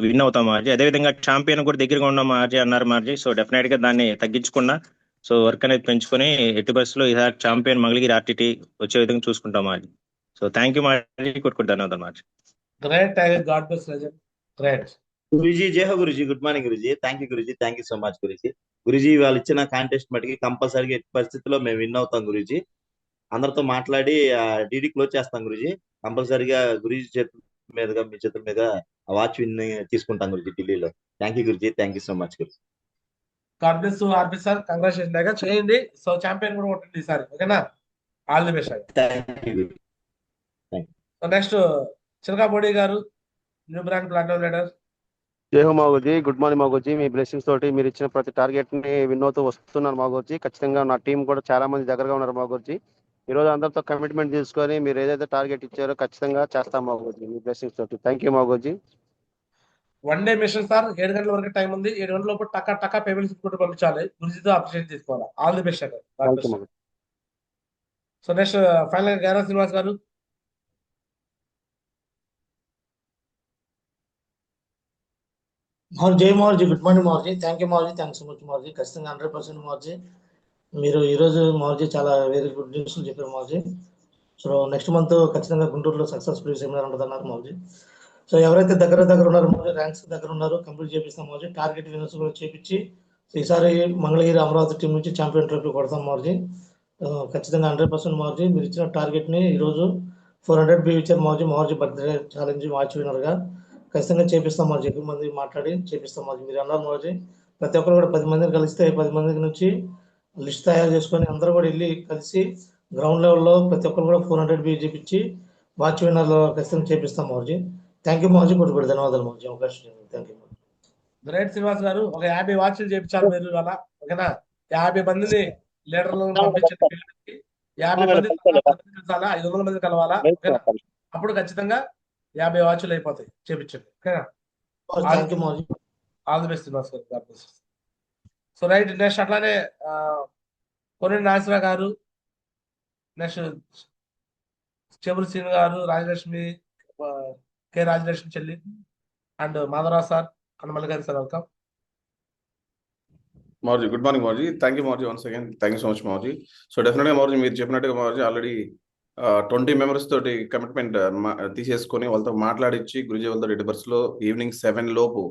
విన్ అవుతాం మార్జీ. అదేవిధంగా ఛాంపియన్ కూడా దగ్గరగా ఉన్నాం మార్జీ అన్నారు మార్జీ. సో డెఫినెట్ గా దాన్ని తగ్గించకుండా సో వర్క్ అనేది పెంచుకొని ఎట్టి బస్ లో ఈసారి ఛాంపియన్ మంగళగిరి ఆర్టీటీ వచ్చే విధంగా చూసుకుంటాం మార్జీ. సో థ్యాంక్ యూ మార్జీ, కొట్టుకుంటూ ధన్యవాదాలు మార్జీ. Great tiger, god bless రజన్. Great Guruji, జై హో Guruji. Good morning Guruji. Thank you Guruji. Thank you so much Guruji. Guruji వాళ్ళు ఇచ్చిన కాంటెస్ట్ మటుకి కంపల్సరీగా ఎట్టి పరిస్థితుల్లో మేము విన్ అవుతాం గురుజీ. అందరితో మాట్లాడి డీడీ క్లోజ్ చేస్తాం గురుజీ. కంపల్సరీగా గురుజీ చేతుల మీదుగా మీ చేతుల మీద ఆ వాచ్ విన్ తీసుకుంటాం గురుజీ ఢిల్లీలో. Thank you Guruji. Thank you so much Guruji. God bless RP sir, congratulation tiger. చేయండి. సో ఛాంపియన్ కూడా కొట్టండి ఈసారి, ఓకేనా? All the best. Thank you Guruji. So next Chilakabodi గారు, న్యూ బ్రాండ్ ప్లాటినం లీడర్. జై హో మాగోజీ. గుడ్ మార్నింగ్ మాగోజీ. మీ బ్లెస్సింగ్స్ తోటి మీరు ఇచ్చిన ప్రతి టార్గెట్ ని విన్ అవుతూ వస్తున్నారు మాగోజీ. ఖచ్చితంగా నా టీం కూడా చాలా మంది దగ్గరగా ఉన్నారు మాగోజీ. ఈ రోజు అందరితో కమిట్మెంట్ తీసుకొని మీరు ఏదైతే టార్గెట్ ఇచ్చారో ఖచ్చితంగా చేస్తాం మాగోజీ, మీ బ్లెస్సింగ్స్ తోటి. థ్యాంక్ యూ మాగోజీ. 1 డే మిషన్ సార్, 7 గంటల వరకు టైం ఉంది. 7 గంటల లోపు టకా పేమెంట్స్ కూడా పంపించాలి. గురుజీతో అప్రిషియేట్ తీసుకోవాలి. All the best. So next final Gaira Srinivas గారు. జై మార్జీ. గుడ్ మార్నింగ్ మార్జీ. థ్యాంక్ యూ మార్జీ. థ్యాంక్స్ సో మచ్ మార్జీ. ఖచ్చితంగా 100% మార్జీ. మీరు ఈరోజు మార్జీ చాలా వెరీ గుడ్ న్యూస్ చెప్పారు మార్జీ. సో నెక్స్ట్ మంత్ ఖచ్చితంగా గుంటూరులో సక్సెస్ఫుల్ సెమినార్ ఉంటుందన్నారు మార్జీ. సో ఎవరైతే దగ్గర ఉన్నారో మార్జీ, ర్యాంక్స్ దగ్గర ఉన్నారో కంప్లీట్ చేపిస్తాం మార్జీ. టార్గెట్ విన్నర్స్ కూడా చేపించి ఈసారి మంగళగిరి అమరావతి టీం నుంచి ఛాంపియన్ ట్రోఫీ కొడతాం మార్జీ. ఖచ్చితంగా 100% మార్జీ. మీరు ఇచ్చిన టార్గెట్ని ఈరోజు 400 బీ ఇచ్చారు మార్జీ. మార్జీ బర్త్డే ఛాలెంజ్ వాచ్ విన్నర్గా ఖచ్చితంగా చేపిస్తాం మార్జీ. ఎక్కువ మంది మాట్లాడి చేపిస్తాం మార్జీ. మీరు అన్నారు మార్జీ, ప్రతి ఒక్కరు కూడా 10 మందిని కలిస్తే 10 మంది నుంచి లిస్ట్ తయారు చేసుకొని అందరూ కూడా వెళ్ళి కలిసి గ్రౌండ్ లెవెల్లో ప్రతి ఒక్కరు కూడా 400 బీ చేపించి వాచ్ విన్నర్లో ఖచ్చితంగా చేపిస్తాం మార్జీ. Thank you మార్జీ. కొట్టుబడి ధన్యవాదాలు మార్జీ. అవకాశం. Thank you. గ్రేట్ శ్రీనివాస్ గారు, ఒక 50 వాచ్లు చేపించాలి మీరు ఇవాళ, ఓకేనా? 50 మందిని లీడర్లను పంపించండి. 50 మంది 500 మంది కలవాలా, ఓకేనా? అప్పుడు ఖచ్చితంగా 50 వాచ్లు అయిపోతాయి. చేపించండి, ఓకేనా? ఆల్ ది బెస్ట్ శ్రీనివాస్ గారు. సో రైట్, నెక్స్ట్ అట్లానే కొరెండి నాగేశ్వరరావు గారు, నెక్స్ట్ చెవులు శ్రీను గారు, రాజలక్ష్మి, కె రాజలక్ష్మి చెల్లి అండ్ మాధవరావు సార్, కనమల్లి గారి సార్, వెల్కమ్. మౌర్జీ, గుడ్ మార్నింగ్ మౌర్జీ. థ్యాంక్ యూ మౌర్జీ once again. Thank you so much మౌర్జీ. సో డెఫినెట్గా మౌర్జీ మీరు చెప్పినట్టుగా మౌర్జీ ఆల్రెడీ 20 మెంబర్స్ తోటి కమిట్మెంట్ తీసేసుకొని వాళ్ళతో మాట్లాడించి గురుజీ వాళ్ళతో డెలివర్స్లో ఈవినింగ్ 7 లోపు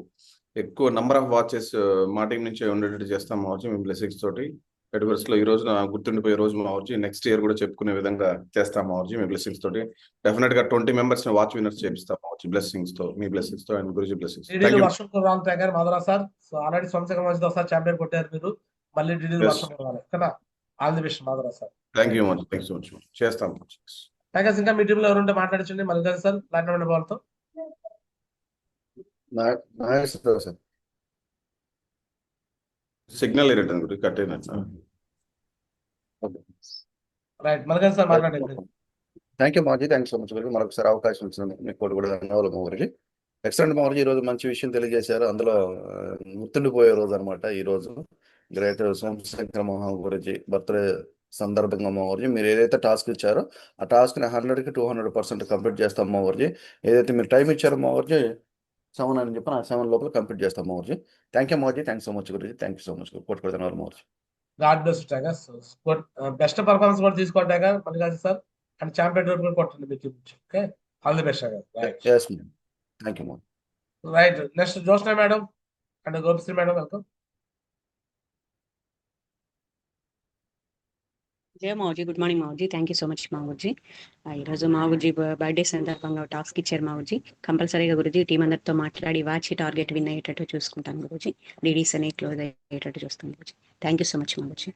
ఎక్కువ నంబర్ ఆఫ్ వాచెస్ మా టీం నుంచి ఉండేటట్టు చేస్తాం మౌర్జీ. మేము బ్లెస్సింగ్స్ తోటి డెలివర్స్లో ఈ రోజు గుర్తుండిపోయే రోజు మౌర్జీ. నెక్స్ట్ ఇయర్ కూడా చెప్పుకునే విధంగా చేస్తాం మౌర్జీ మీ బ్లెస్సింగ్స్ తోటి. డెఫినెట్గా 20 మెంబర్స్ వాచ్ విన్నర్స్ చేపిస్తాం మౌర్జీ బ్లెస్సింగ్స్ తో, మీ బ్లెస్సింగ్స్ తో అండ్ గురుజీ బ్లెస్సింగ్స్. వర్షం రాంగ్ tiger Madhavarao sir. So already Somashekhar మంచి ఒకసారి ఛాంపియన్ కొట్టారు మీరు, మళ్ళీ డీడీలు వర్షం రావాలి, ఓకేనా? All the best Madhavarao sir. Thank you మౌర్జీ. Thank you so much. చేస్తాం టైగర్స్. ఇంకా మీ టీంలో ఎవరుంటే మాట్లాడించండి. మళ్ళీ సార్ ప్లాటినం వాళ్ళతో. సార్ సిగ్నల్ రిటర్న్ గురించి కట్ అయినట్టు. రైట్, మల్లికార్జున సార్ మాట్లాడండి. థ్యాంక్ యూ మౌర్జీ. థ్యాంక్ సో మచ్ గురించి మరొకసారి అవకాశం ఇచ్చినందుకు మీకు కూడా ధన్యవాదాలు మౌర్జీ. ఎక్సలెంట్ మౌర్జీ. ఈరోజు మంచి విషయం తెలియజేశారు. అందులో గుర్తుండిపోయే రోజు అనమాట ఈరోజు. గ్రేట్ సోమశేఖర్ మోహన్ గురించి బర్త్డే సందర్భంగా మౌర్జీ మీరు ఏదైతే టాస్క్ ఇచ్చారో ఆ టాస్క్ని 100కి 200% కంప్లీట్ చేస్తాం మౌర్జీ. ఏదైతే మీరు టైం ఇచ్చారో మౌర్జీ 7 అని చెప్పి ఆ 7 లోపల కంప్లీట్ చేస్తాం మౌర్జీ. థ్యాంక్ యూ మౌర్జీ. థ్యాంక్స్ సో మచ్ గురించి. Thank you so much. కొట్టుకుంటున్నారు మౌర్జీ. God bless tigers. Best performance కూడా తీసుకోండి tiger, Mallikarjuna sir. And champion trophy కూడా కొట్టండి మీకు. Okay, all the best tiger. Right, thank you మౌర్జీ. Right, next Joshna madam and Gopisri madam, welcome. జయ మావుజీ. గుడ్ మార్నింగ్ మావుజీ. థ్యాంక్ యూ సో మచ్ మావుజీ. ఈరోజు మావుజీ బర్త్డే సందర్భంగా టాస్క్ ఇచ్చారు మావుజీ. కంపల్సరీగా గురుజీ టీం అందరితో మాట్లాడి వాచి టార్గెట్ విన్ అయ్యేటట్టు చూసుకుంటాను గురుజీ. డీడీస్ అనే క్లోజ్ అయ్యేటట్టు చూస్తాను Guruji. Thank you so much మావుజీ.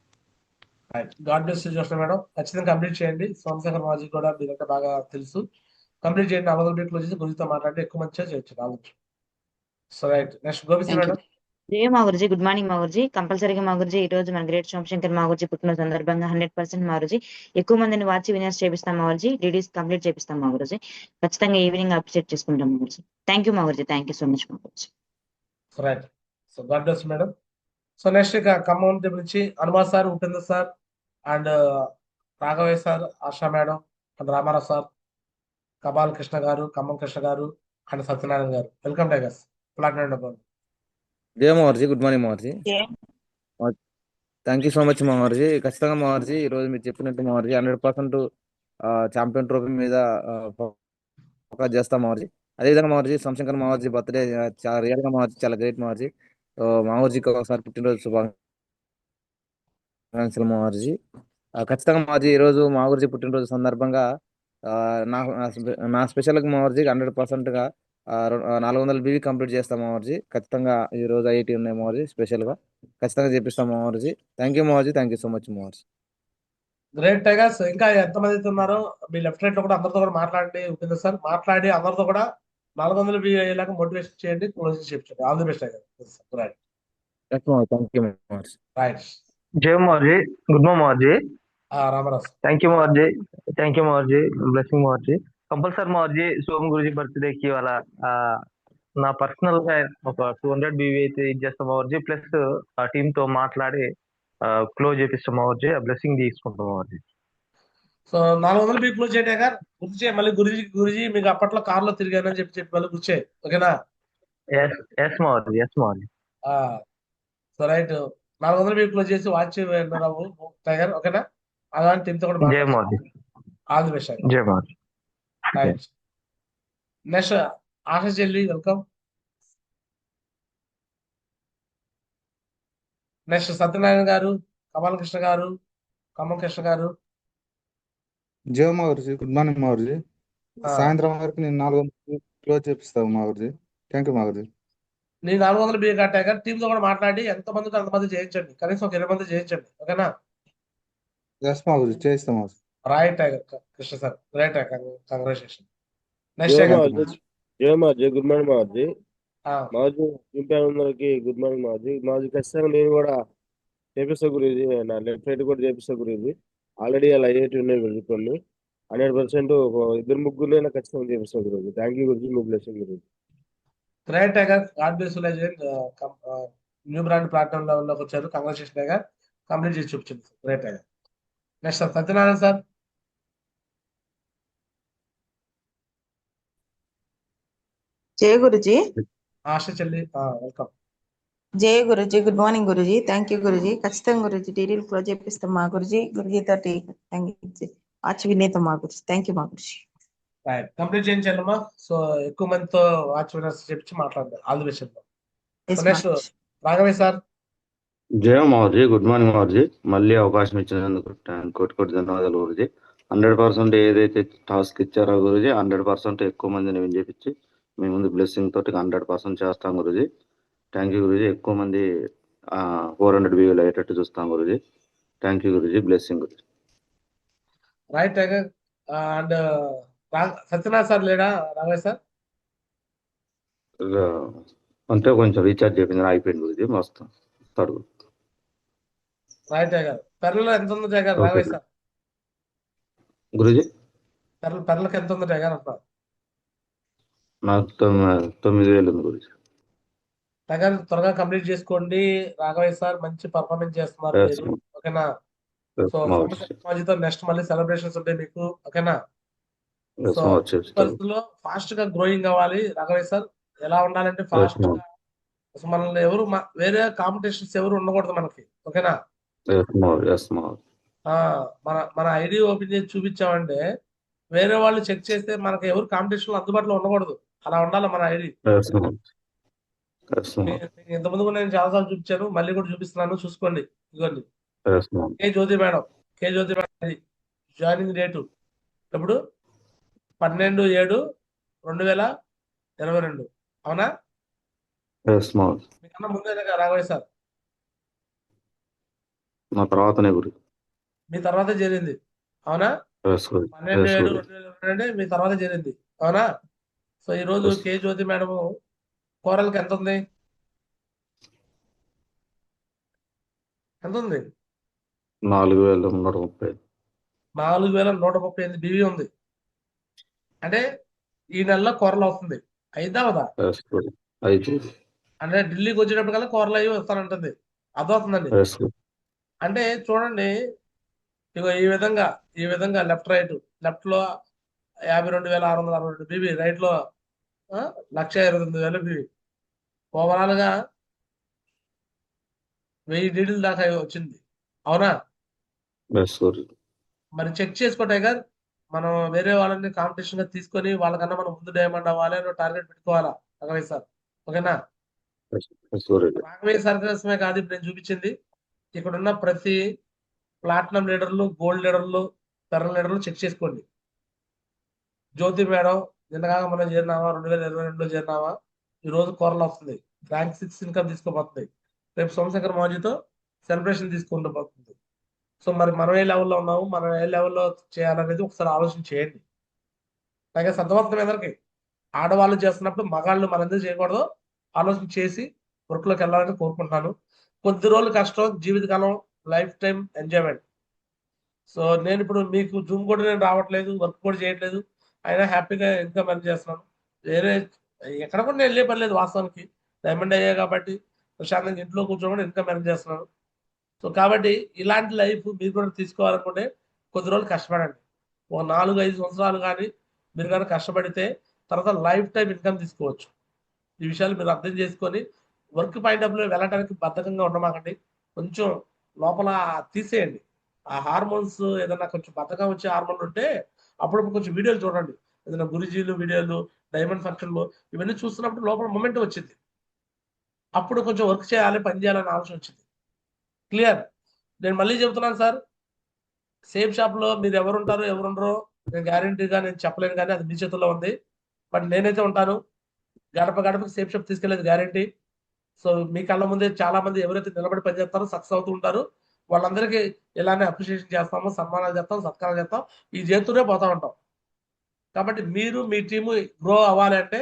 God bless Joshna madam. ఖచ్చితంగా కంప్లీట్ చేయండి. సోమశేఖర్ మాజీ కూడా మీరంటే బాగా తెలుసు. కంప్లీట్ చేయండి. 400 క్లోజ్ చేసి గురుజీతో మాట్లాడి ఎక్కువ మంచిగా చేయొచ్చు కావచ్చు. So right, next Gopisri madam. జయ మాగురుజీ. గుడ్ మార్నింగ్ మాగురుజీ. కంపల్సరీగా మాగురుజీ ఈ రోజు మన గ్రేట్ సోమశంకర్ మాగురుజీ పుట్టిన సందర్భంగా 100% మాగురుజీ ఎక్కువ మందిని వాచి వినర్స్ చేపిస్తాం మాగురుజీ. డీడీస్ కంప్లీట్ చేపిస్తాం మాగురుజీ. ఖచ్చితంగా ఈవినింగ్ అప్డేట్ చేసుకుంటాం మాగురుజీ. థ్యాంక్ యూ మాగురుజీ. థ్యాంక్ యూ సో మచ్ మాగురుజీ. Right, so god bless madam. So next ఇక ఖమ్మం నుంచి Hanuman sir, Upender sir and Raghavaiah sir, Asha madam and Ramarao sir, కబాల్ కృష్ణ గారు, ఖమ్మం కృష్ణ గారు అండ్ సత్యనారాయణ గారు. వెల్కమ్ టైగర్స్ ప్లాటినం డబ్బులు. జయ మహర్జీ, గుడ్ మార్నింగ్ మహర్జీ. థ్యాంక్ యూ సో మచ్ మహర్జీ. ఖచ్చితంగా మహర్జీ, ఈరోజు మీరు చెప్పినట్టు మహర్జీ 100% ఛాంపియన్ ట్రోఫీ మీద ఫోకస్ చేస్తాం మహర్జీ. అదేవిధంగా మహర్జీ సోమశంకర్ మహర్జీ బర్త్డే చాలా రియల్గా మహర్జీ, చాలా గ్రేట్ మహర్జీ. మహర్జీకి ఒకసారి పుట్టినరోజు శుభాకాంక్షలు మహర్జీ. ఖచ్చితంగా మహర్జీ ఈరోజు మహర్జీ పుట్టినరోజు సందర్భంగా నా స్పెషల్గా మహర్జీ 100%గా 400 బీవీ కంప్లీట్ చేస్తాం మహర్జీ. ఖచ్చితంగా ఈ రోజు ఐఐటీ ఉన్నాయి మహర్జీ, స్పెషల్గా ఖచ్చితంగా చేపిస్తాం మహర్జీ. థ్యాంక్ యూ మహర్జీ, థ్యాంక్ యూ సో మచ్ మహర్జీ. Great tigers. ఇంకా ఎంతమంది అయితే ఉన్నారో మీ లెఫ్ట్ రైట్ లో కూడా అందరితో కూడా మాట్లాడండి. ఉపేంద్ర సార్ మాట్లాడి అందరితో కూడా 400 అయ్యేలాగా మోటివేషన్ చేయండి, క్లోజింగ్ చేయించండి. All the best tiger. Right thank you మహర్జీ. రైట్. జై మహర్జీ, గుడ్ మార్నింగ్ మహర్జీ. రామరాజ్. థ్యాంక్ యూ మహర్జీ, థ్యాంక్ యూ మహర్జీ, బ్లెస్సింగ్ మహర్జీ. కంపల్సరీ మహర్జీ, సోమ్ గురుజీ బర్త్డేకి వాళ్ళ నా పర్సనల్ గా ఒక 200 బీవీ అయితే ఇచ్చేస్తాం మహర్జీ. ప్లస్ ఆ టీమ్ తో మాట్లాడి క్లోజ్ చేపిస్తాం మహర్జీ. ఆ బ్లెస్సింగ్ తీసుకుంటాం మహర్జీ. సో 400 బీ క్లోజ్ చేయండి టైగర్. గుర్తు చేయి మళ్ళీ గురుజీ మీకు అప్పట్లో కార్లో తిరిగానని చెప్పి మళ్ళీ గుర్తు చేయి. ఓకేనా? ఎస్ మహర్జీ, ఎస్ మహర్జీ. So right. 400 బీ క్లోజ్ చేసి వాచ్ రావు టైగర్. ఓకేనా? అలాంటి టీమ్ తో కూడా జై మహర్జీ, ఆల్ ది బెస్ట్. జై మహర్జీ. రైట్. నెక్స్ట్ ఆశ చెల్లి, వెల్కమ్. నెక్స్ట్ సత్యనారాయణ గారు, కమల్ కృష్ణ గారు, ఖమ్మం కృష్ణ గారు. జయ మహర్జీ, గుడ్ మార్నింగ్ మహర్జీ. సాయంత్రం వరకు నేను 400 క్లోజ్ చేపిస్తాను మహర్జీ. Thank you మహర్జీ. నీ 400 బీ టైగర్ టీమ్ తో కూడా మాట్లాడి ఎంతమందికి అంతమంది చేయించండి. కనీసం ఒక 20 మంది చేయించండి. ఓకేనా? ఎస్ మహర్జీ, చేయిస్తాం మహర్జీ. Right tiger Krishna sir. Right tiger, congratulation. Next tiger. జయ మహర్జీ, గుడ్ మార్నింగ్ మహర్జీ. మహర్జీ అందరికి గుడ్ మార్నింగ్ మహర్జీ. మహర్జీ ఖచ్చితంగా నేను కూడా చేపిస్తా గురించి, నా లెఫ్ట్ రైట్ కూడా చేపిస్తా గురించి. ఆల్రెడీ అలా ఐఐటీ ఉన్నాయి గురించి కొన్ని 100% ఇద్దరు ముగ్గురు ఖచ్చితంగా చేపిస్తా గురించి. థ్యాంక్ యూ గురించి, మీ బ్లెస్సింగ్ గురించి. Great tiger, god bless you legend. New brand platinum లెవెల్లోకి వచ్చారు. కంగ్రాచులేషన్ టైగర్, కంప్లీట్ చేసి చూపించింది. Great tiger. Next Satyanarayana sir. జయ గురుజీ. ఆశ చెల్లి, వెల్కమ్. జయ Guruji, good morning Guruji. Thank you Guruji. ఖచ్చితంగా గురుజీ డీడీలు క్లోజ్ చేపిస్తాం మా గురుజీ. గురుజీ తోటి వాచ్ వినేతాం మా గురుజీ. థ్యాంక్ యూ మా గురుజీ. రైట్, కంప్లీట్ చేయించాలమ్మా. సో ఎక్కువ మందితో వాచ్ వినర్స్ చెప్పి మాట్లాడదాం. All the best. Next Raghavaiah sir. జయ మహర్జీ, గుడ్ మార్నింగ్ మహర్జీ. మళ్ళీ అవకాశం ఇచ్చినందుకు కోటి ధన్యవాదాలు గురుజీ. 100% ఏదైతే టాస్క్ ఇచ్చారో గురుజీ 100% ఎక్కువ మందిని విన్ చేపించి మీ ముందు బ్లెస్సింగ్ తోటి 100% చేస్తాం గురుజీ. Thank you Guruji. ఎక్కువ మంది 400 వ్యూలు అయ్యేటట్టు చూస్తాం Guruji. Thank you Guruji, blessing Guruji. Right tiger. And Satyanarayana sir లేడా రాఘవయ్య సార్? అంటే కొంచెం రీఛార్జ్ చెప్పింది, అయిపోయింది గురుజీ. మస్తు అడుగు. Right tiger. పెర్లలో ఎంత ఉంది టైగర్ రాఘవయ్య సార్? గురుజీ పెర్లకు ఎంత ఉంది టైగర్ అంటున్నారు? నాకు 9,000 ఉంది గురుజీ. టైగర్ త్వరగా కంప్లీట్ చేసుకోండి. రాఘవయ్య సార్ మంచి పర్ఫార్మెన్స్ చేస్తున్నారు మీరు. ఓకేనా? సో సమాజంతో నెక్స్ట్ మళ్ళీ సెలబ్రేషన్స్ ఉంటాయి మీకు. ఓకేనా? సో పరిస్థితుల్లో ఫాస్ట్ గా గ్రోయింగ్ అవ్వాలి రాఘవయ్య సార్. ఎలా ఉండాలంటే ఫాస్ట్ గా మనల్ని ఎవరు వేరే కాంపిటీషన్స్ ఎవరు ఉండకూడదు మనకి. ఓకేనా? మన ఐడి ఓపెన్ చేసి చూపించామంటే వేరే వాళ్ళు చెక్ చేస్తే మనకి ఎవరు కాంపిటీషన్ అందుబాటులో ఉండకూడదు. అలా ఉండాలి మన ఐడి. ఇంతకుముందు కూడా నేను చాలాసార్లు చూపించాను, మళ్ళీ కూడా చూపిస్తున్నాను, చూసుకోండి. ఇదిగోండి, కే జ్యోతి మేడం. జాయినింగ్ డేటు ఎప్పుడు? 12/7/2022. అవునా? మీకన్నా ముందే రాఘవయ్య సార్. నా తర్వాతనే గురు. మీ తర్వాత చేరింది. అవునా? 12/7/2022 మీ తర్వాత చేరింది. అవునా? సో ఈ రోజు కే జ్యోతి మేడం కోరల్కి ఎంత ఉంది? ఎంత ఉంది? 4,130. 4,138 బీవీ ఉంది. అంటే ఈ నెలలో కోరలు అవుతుంది. అయిద్దా అవదా? అంటే ఢిల్లీకి వచ్చేటప్పటికల్లా కోరలు అయ్యి వస్తానంటుంది. అదవుతుందండి. ఎస్ గురు. అంటే చూడండి, ఇగో ఈ విధంగా లెఫ్ట్ లెఫ్ట్ లో 52,662 బీబీ, రైట్ లో 1,29,000 బీబీ, ఓవరాల్ గా 1000 డీడీల దాకా వచ్చింది. అవునా? ఎస్ గురు. మరి చెక్ చేసుకో టైగర్. మనం వేరే వాళ్ళని కాంపిటీషన్ గా తీసుకొని వాళ్ళకన్నా మనం ముందు డైమండ్ అవ్వాలి అని టార్గెట్ పెట్టుకోవాలా రాఘవయ్య సార్? ఓకేనా? ఎస్ గురూజీ. రాఘవయ్య సార్ కోసమే కాదు ఇప్పుడు నేను చూపించింది, ఇక్కడ ఉన్న ప్రతి ప్లాటినం లీడర్లు, గోల్డ్ లీడర్లు, పెరల్ లీడర్లు చెక్ చేసుకోండి. జ్యోతి మేడం నిన్నగాక మనం చేరినావా, 2022లో చేరినావా, ఈ రోజు కోరలు వస్తుంది, ర్యాంక్ 6 ఇన్కమ్ తీసుకోబోతుంది, రేపు సోమశేఖర్ మౌజీతో సెలబ్రేషన్ తీసుకుంటూ పోతుంది. సో మరి మనం ఏ లెవెల్లో ఉన్నాము, మనం ఏ లెవెల్లో చేయాలనేది ఒకసారి ఆలోచన చేయండి. అలాగే అర్థమవుతుంది అందరికి. ఆడవాళ్ళు చేస్తున్నప్పుడు మగాళ్ళు మనం ఎందుకు చేయకూడదు ఆలోచన చేసి వర్క్లోకి వెళ్ళాలని కోరుకుంటున్నాను. కొద్ది రోజులు కష్టం, జీవితకాలం లైఫ్ టైం ఎంజాయ్మెంట్. సో నేను ఇప్పుడు మీకు జూమ్ కూడా నేను రావట్లేదు, వర్క్ కూడా చేయట్లేదు, అయినా హ్యాపీగా ఇన్కమ్ ఎర్న్ చేస్తున్నాను. వేరే ఎక్కడ కూడా నేను వెళ్ళే పని లేదు వాస్తవానికి, డైమండ్ అయ్యా కాబట్టి ప్రశాంతంగా ఇంట్లో కూర్చొని కూడా ఇన్కమ్ ఎర్న్ చేస్తున్నాను. సో కాబట్టి ఇలాంటి లైఫ్ మీరు కూడా తీసుకోవాలనుకుంటే కొద్ది రోజులు కష్టపడండి. ఒక 4-5 సంవత్సరాలు కానీ మీరు కానీ కష్టపడితే తర్వాత లైఫ్ టైం ఇన్కమ్ తీసుకోవచ్చు. ఈ విషయాలు మీరు అర్థం చేసుకొని వర్క్ పాయింట్ ఆఫ్ వ్యూ వెళ్ళడానికి బద్ధకంగా ఉండమాకండి. కొంచెం లోపల తీసేయండి ఆ హార్మోన్స్. ఏదైనా కొంచెం బద్ధకం వచ్చే హార్మోన్ ఉంటే అప్పుడప్పుడు కొంచెం వీడియోలు చూడండి, ఏదైనా గురుజీలు వీడియోలు, డైమండ్ ఫంక్షన్లు, ఇవన్నీ చూస్తున్నప్పుడు లోపల మొమెంట్ వచ్చింది. అప్పుడు కొంచెం వర్క్ చేయాలి, పని చేయాలని ఆలోచన వచ్చింది. క్లియర్? నేను మళ్ళీ చెబుతున్నాను సార్, సేఫ్ షాప్ లో మీరు ఎవరు ఉంటారో ఎవరు ఉండరో నేను గ్యారంటీగా నేను చెప్పలేను, కానీ అది మీ చేతుల్లో ఉంది. బట్ నేనైతే ఉంటాను, గడప గడపకి సేఫ్ షాప్ తీసుకెళ్లేది గ్యారంటీ. సో మీ కళ్ళ ముందే చాలా మంది ఎవరైతే నిలబడి పనిచేస్తారో సక్సెస్ అవుతూ ఉంటారు. వాళ్ళందరికీ ఇలానే అప్రిషియేషన్ చేస్తాము, సన్మానాలు చేస్తాం, సత్కారాలు చేస్తాం, ఈ చేస్తూనే పోతా ఉంటాం. కాబట్టి మీరు మీ టీము గ్రో అవ్వాలి అంటే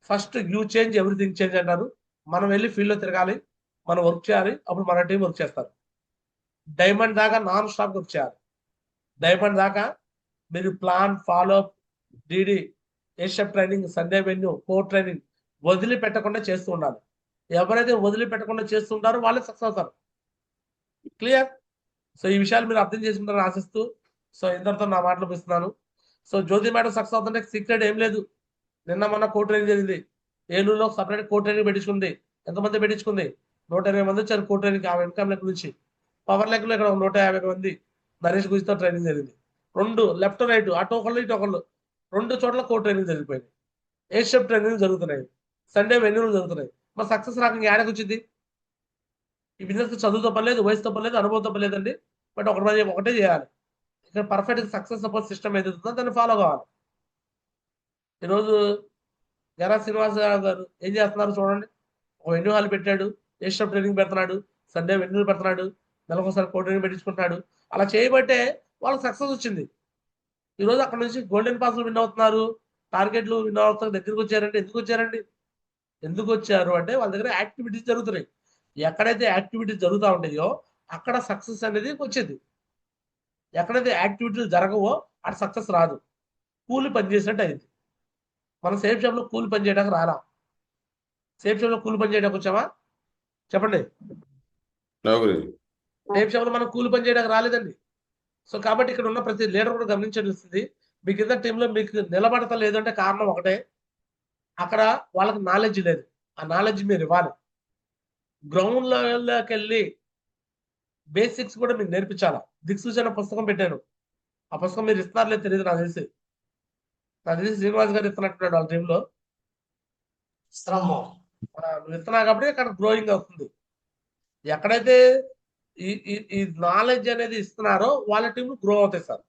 first you change everything change అంటారు. మనం వెళ్ళి ఫీల్డ్లో తిరగాలి, మనం వర్క్ చేయాలి, అప్పుడు మన టీం వర్క్ చేస్తారు. డైమండ్ దాకా నాన్ స్టాప్ వర్క్ చేయాలి. డైమండ్ దాకా మీరు ప్లాన్, ఫాలో అప్, డీడీ, ఏషియప్ training, Sunday venue, core training వదిలిపెట్టకుండా చేస్తూ ఉండాలి. ఎవరైతే వదిలిపెట్టకుండా చేస్తుంటారో వాళ్ళే సక్సెస్ అవుతారు. క్లియర్? సో ఈ విషయాలు మీరు అర్థం చేసుకుంటారని ఆశిస్తూ సో ఇందరితో నా మాటలు పిస్తున్నాను. సో జ్యోతి మేడం సక్సెస్ అవుతుంటే సీక్రెట్ ఏం లేదు. నిన్న మొన్న కోర్ ట్రైనింగ్ జరిగింది, ఏలూరులో సపరేట్ కోర్ ట్రైనింగ్ పెట్టించుకుంది. ఎంతమంది పెట్టించుకుంది? 120 మంది వచ్చారు కోర్ ట్రైనింగ్. ఆమె ఇన్కమ్ లెక్క నుంచి పవర్ లెక్కలో ఇక్కడ 150 మంది నరేష్ గురితో ట్రైనింగ్ జరిగింది. 2 లెఫ్ట్ రైట్, అటు ఒకళ్ళు ఇటు ఒకళ్ళు, 2 చోట్ల కోర్ ట్రైనింగ్ జరిగిపోయింది. ఏషియప్ ట్రైనింగ్ జరుగుతున్నాయి, సండే వెన్యూలు జరుగుతున్నాయి. మరి సక్సెస్ రాక ఏడకి వచ్చింది? ఈ బిజినెస్ చదువుతో పని లేదు, వయసుతో పని లేదు, అనుభవంతో పని లేదండి. బట్ ఒకటే చేయాలి, ఇక్కడ పర్ఫెక్ట్ సక్సెస్ సపోర్ట్ సిస్టమ్ ఏదైతే ఉందో దాన్ని ఫాలో కావాలి. ఈరోజు గరా శ్రీనివాస్ గారు ఏం చేస్తున్నారు చూడండి. ఒక వెన్యూ హాల్ పెట్టాడు, ఏషియప్ ట్రైనింగ్ పెడుతున్నాడు, సండే వెన్యూలు పెడుతున్నాడు, నెలకొకసారి కోర్ ట్రైనింగ్ పెట్టించుకుంటున్నాడు. అలా చేయబట్టే వాళ్ళకి సక్సెస్ వచ్చింది. ఈరోజు అక్కడ నుంచి గోల్డెన్ పాస్లు విన్ అవుతున్నారు, టార్గెట్లు విన్ అవుతారు. దగ్గరికి వచ్చారంటే ఎందుకు వచ్చారు అంటే వాళ్ళ దగ్గర యాక్టివిటీస్ జరుగుతున్నాయి. ఎక్కడైతే యాక్టివిటీస్ జరుగుతూ ఉంటాయో అక్కడ సక్సెస్ అనేది వచ్చింది. ఎక్కడైతే యాక్టివిటీలు జరగవో అక్కడ సక్సెస్ రాదు. కూలి పని చేసినట్టు అయింది. మనం సేఫ్ షాప్లో కూలి పని చేయడానికి రాలా. సేఫ్ షాప్లో కూలి పని చేయడానికి వచ్చామా చెప్పండి? సేఫ్ షాప్లో మనం కూలి పని చేయడానికి రాలేదండి. సో కాబట్టి ఇక్కడ ఉన్న ప్రతి లీడర్ కూడా గమనించాల్సింది, మీ కింద టీంలో మీకు నిలబడతా లేదంటే కారణం ఒకటే, అక్కడ వాళ్ళకి నాలెడ్జ్ లేదు. ఆ నాలెడ్జ్ మీరు ఇవ్వాలి. గ్రౌండ్ లెవెల్లోకి వెళ్ళి బేసిక్స్ కూడా మీకు నేర్పించాలా. దిక్సూచన పుస్తకం పెట్టాను, ఆ పుస్తకం మీరు ఇస్తున్నారో లేదు తెలియదు, నాకు తెలిసి శ్రీనివాస్ గారు ఇస్తున్నట్టున్నాడు వాళ్ళ టీంలో. నువ్వు ఇస్తున్నావు కాబట్టి అక్కడ గ్రోయింగ్ అవుతుంది. ఎక్కడైతే ఈ నాలెడ్జ్ అనేది ఇస్తున్నారో వాళ్ళ టీంలు గ్రో అవుతాయి సార్.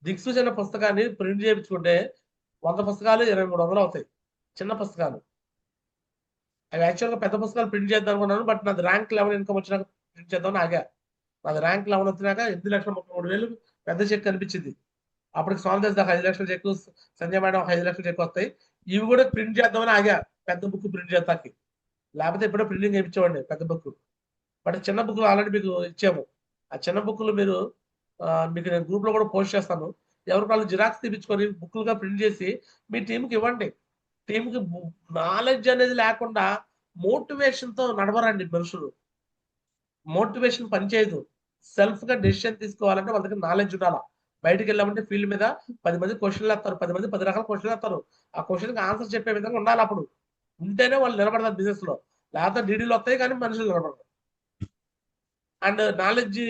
దిక్సూచన పుస్తకాన్ని ప్రింట్ చేయించుకుంటే 100 పుస్తకాలు 2300 అవుతాయి, చిన్న పుస్తకాలు. అవి యాక్చువల్గా పెద్ద పుస్తకాలు ప్రింట్ చేద్దాం అనుకున్నాను, బట్ నాది ర్యాంక్ 11 ఇన్కమ్ వచ్చినాక ప్రింట్ చేద్దామని ఆగా. నాది ర్యాంక్ 11 వచ్చినాక 8,33,000 పెద్ద చెక్ కనిపించింది. అప్పటికి స్వామిదాస్ దాకా 5 లక్షల చెక్, సంజయ్ మేడం 5 లక్షల చెక్ వస్తాయి. ఇవి కూడా ప్రింట్ చేద్దామని ఆగా, పెద్ద బుక్ ప్రింట్ చేస్తాకి. లేకపోతే ఎప్పుడో ప్రింటింగ్ వేయించేవాడిని పెద్ద బుక్. బట్ చిన్న బుక్లు ఆల్రెడీ మీకు ఇచ్చాము. ఆ చిన్న బుక్లు మీరు మీకు నేను గ్రూప్లో కూడా పోస్ట్ చేస్తాను. ఎవరికి వాళ్ళు జిరాక్స్ తీపించుకొని బుక్లుగా ప్రింట్ చేసి మీ టీంకి ఇవ్వండి. టీంకి నాలెడ్జ్ అనేది లేకుండా మోటివేషన్తో నడవరండి మనుషులు. మోటివేషన్ పనిచేయదు. సెల్ఫ్‌గా డెసిషన్ తీసుకోవాలంటే వాళ్ళ దగ్గర నాలెడ్జ్ ఉండాల. బయటికెళ్ళామంటే ఫీల్డ్ మీద 10 మంది క్వెషన్‌లేస్తారు. 10 మంది 10 రకాల క్వెషన్‌లేస్తారు. ఆ క్వెషన్‌కి ఆన్సర్ చెప్పే విధంగా ఉండాలప్పుడు. ఉంటేనే వాళ్ళు నిలబడతారు బిజినెస్‌లో. లేకపోతే డీడీలు వస్తాయి కానీ మనుషులు నిలబడరు. అండ్ నాలెడ్జ్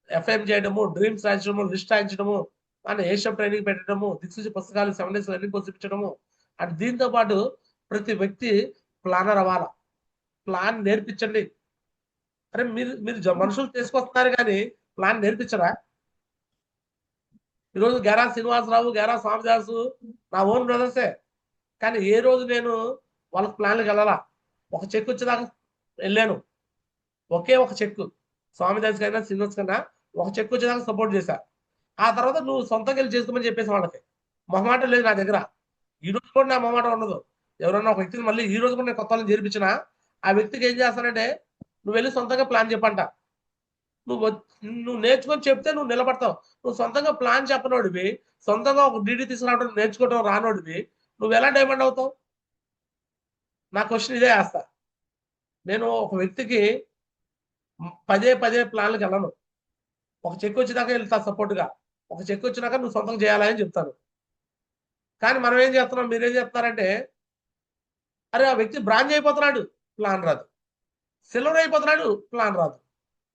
ఎఫ్ఐఎం చేయడము, డ్రీమ్స్ రాయించడము, లిస్ట్ రాయించడము, అండ్ ఏషియన్ ట్రైనింగ్ పెట్టడము, దిక్సూచి పుస్తకాలు 7 డేస్ లెర్నింగ్ కోర్స్ ఇప్పించడము. అండ్ దీంతో పాటు ప్రతి వ్యక్తి ప్లానర్ అవ్వాల. ప్లాన్ నేర్పించండి. అరే మీరు మీరు మనుషులు తీసుకొస్తున్నారు కానీ ప్లాన్ నేర్పించరా? ఈరోజు గేరా శ్రీనివాసరావు, గేరా స్వామిదాసు నా ఓన్ బ్రదర్సే. కానీ ఏ రోజు నేను వాళ్ళకి ప్లాన్లకు వెళ్ళాలా. ఒక చెక్ వచ్చేదాకా వెళ్ళాను. ఒకే ఒక చెక్ స్వామిదాస్ కైనా శ్రీనివాస్ కైనా ఒక చెక్ వచ్చేదాకా సపోర్ట్ చేశా. ఆ తర్వాత నువ్వు సొంతంగా వెళ్ళి చేసుకోమని చెప్పేసి వాళ్ళకి మొహమాటం లేదు నా దగ్గర. ఈ రోజు కూడా నా మొహమాటం ఉండదు. ఎవరన్నా ఒక వ్యక్తిని మళ్ళీ ఈ రోజు కూడా నేను కొత్త వాళ్ళని చేర్పించినా ఆ వ్యక్తికి ఏం చేస్తానంటే నువ్వు వెళ్ళి సొంతంగా ప్లాన్ చెప్పంట. నువ్వు నేర్చుకొని చెప్తే నువ్వు నిలబడతావు. నువ్వు సొంతంగా ప్లాన్ చెప్పనోడివి, సొంతంగా ఒక డీడీ తీసుకురావడం నేర్చుకోవడం రానోడివి నువ్వు ఎలా డైమండ్ అవుతావు? నా క్వశ్చన్ ఇదే వేస్తా. నేను ఒక వ్యక్తికి పదే ప్లాన్లకు వెళ్ళను. ఒక చెక్ వచ్చేదాకా వెళ్తా సపోర్ట్గా. ఒక చెక్ వచ్చినాక నువ్వు సొంతంగా చేయాలని చెప్తాను. కానీ మనం ఏం చేస్తున్నాం, మీరేం చెప్తున్నారంటే అరే ఆ వ్యక్తి బ్రాంజ్ అయిపోతున్నాడు, ప్లాన్ రాదు. సిల్వర్ అయిపోతున్నాడు, ప్లాన్ రాదు.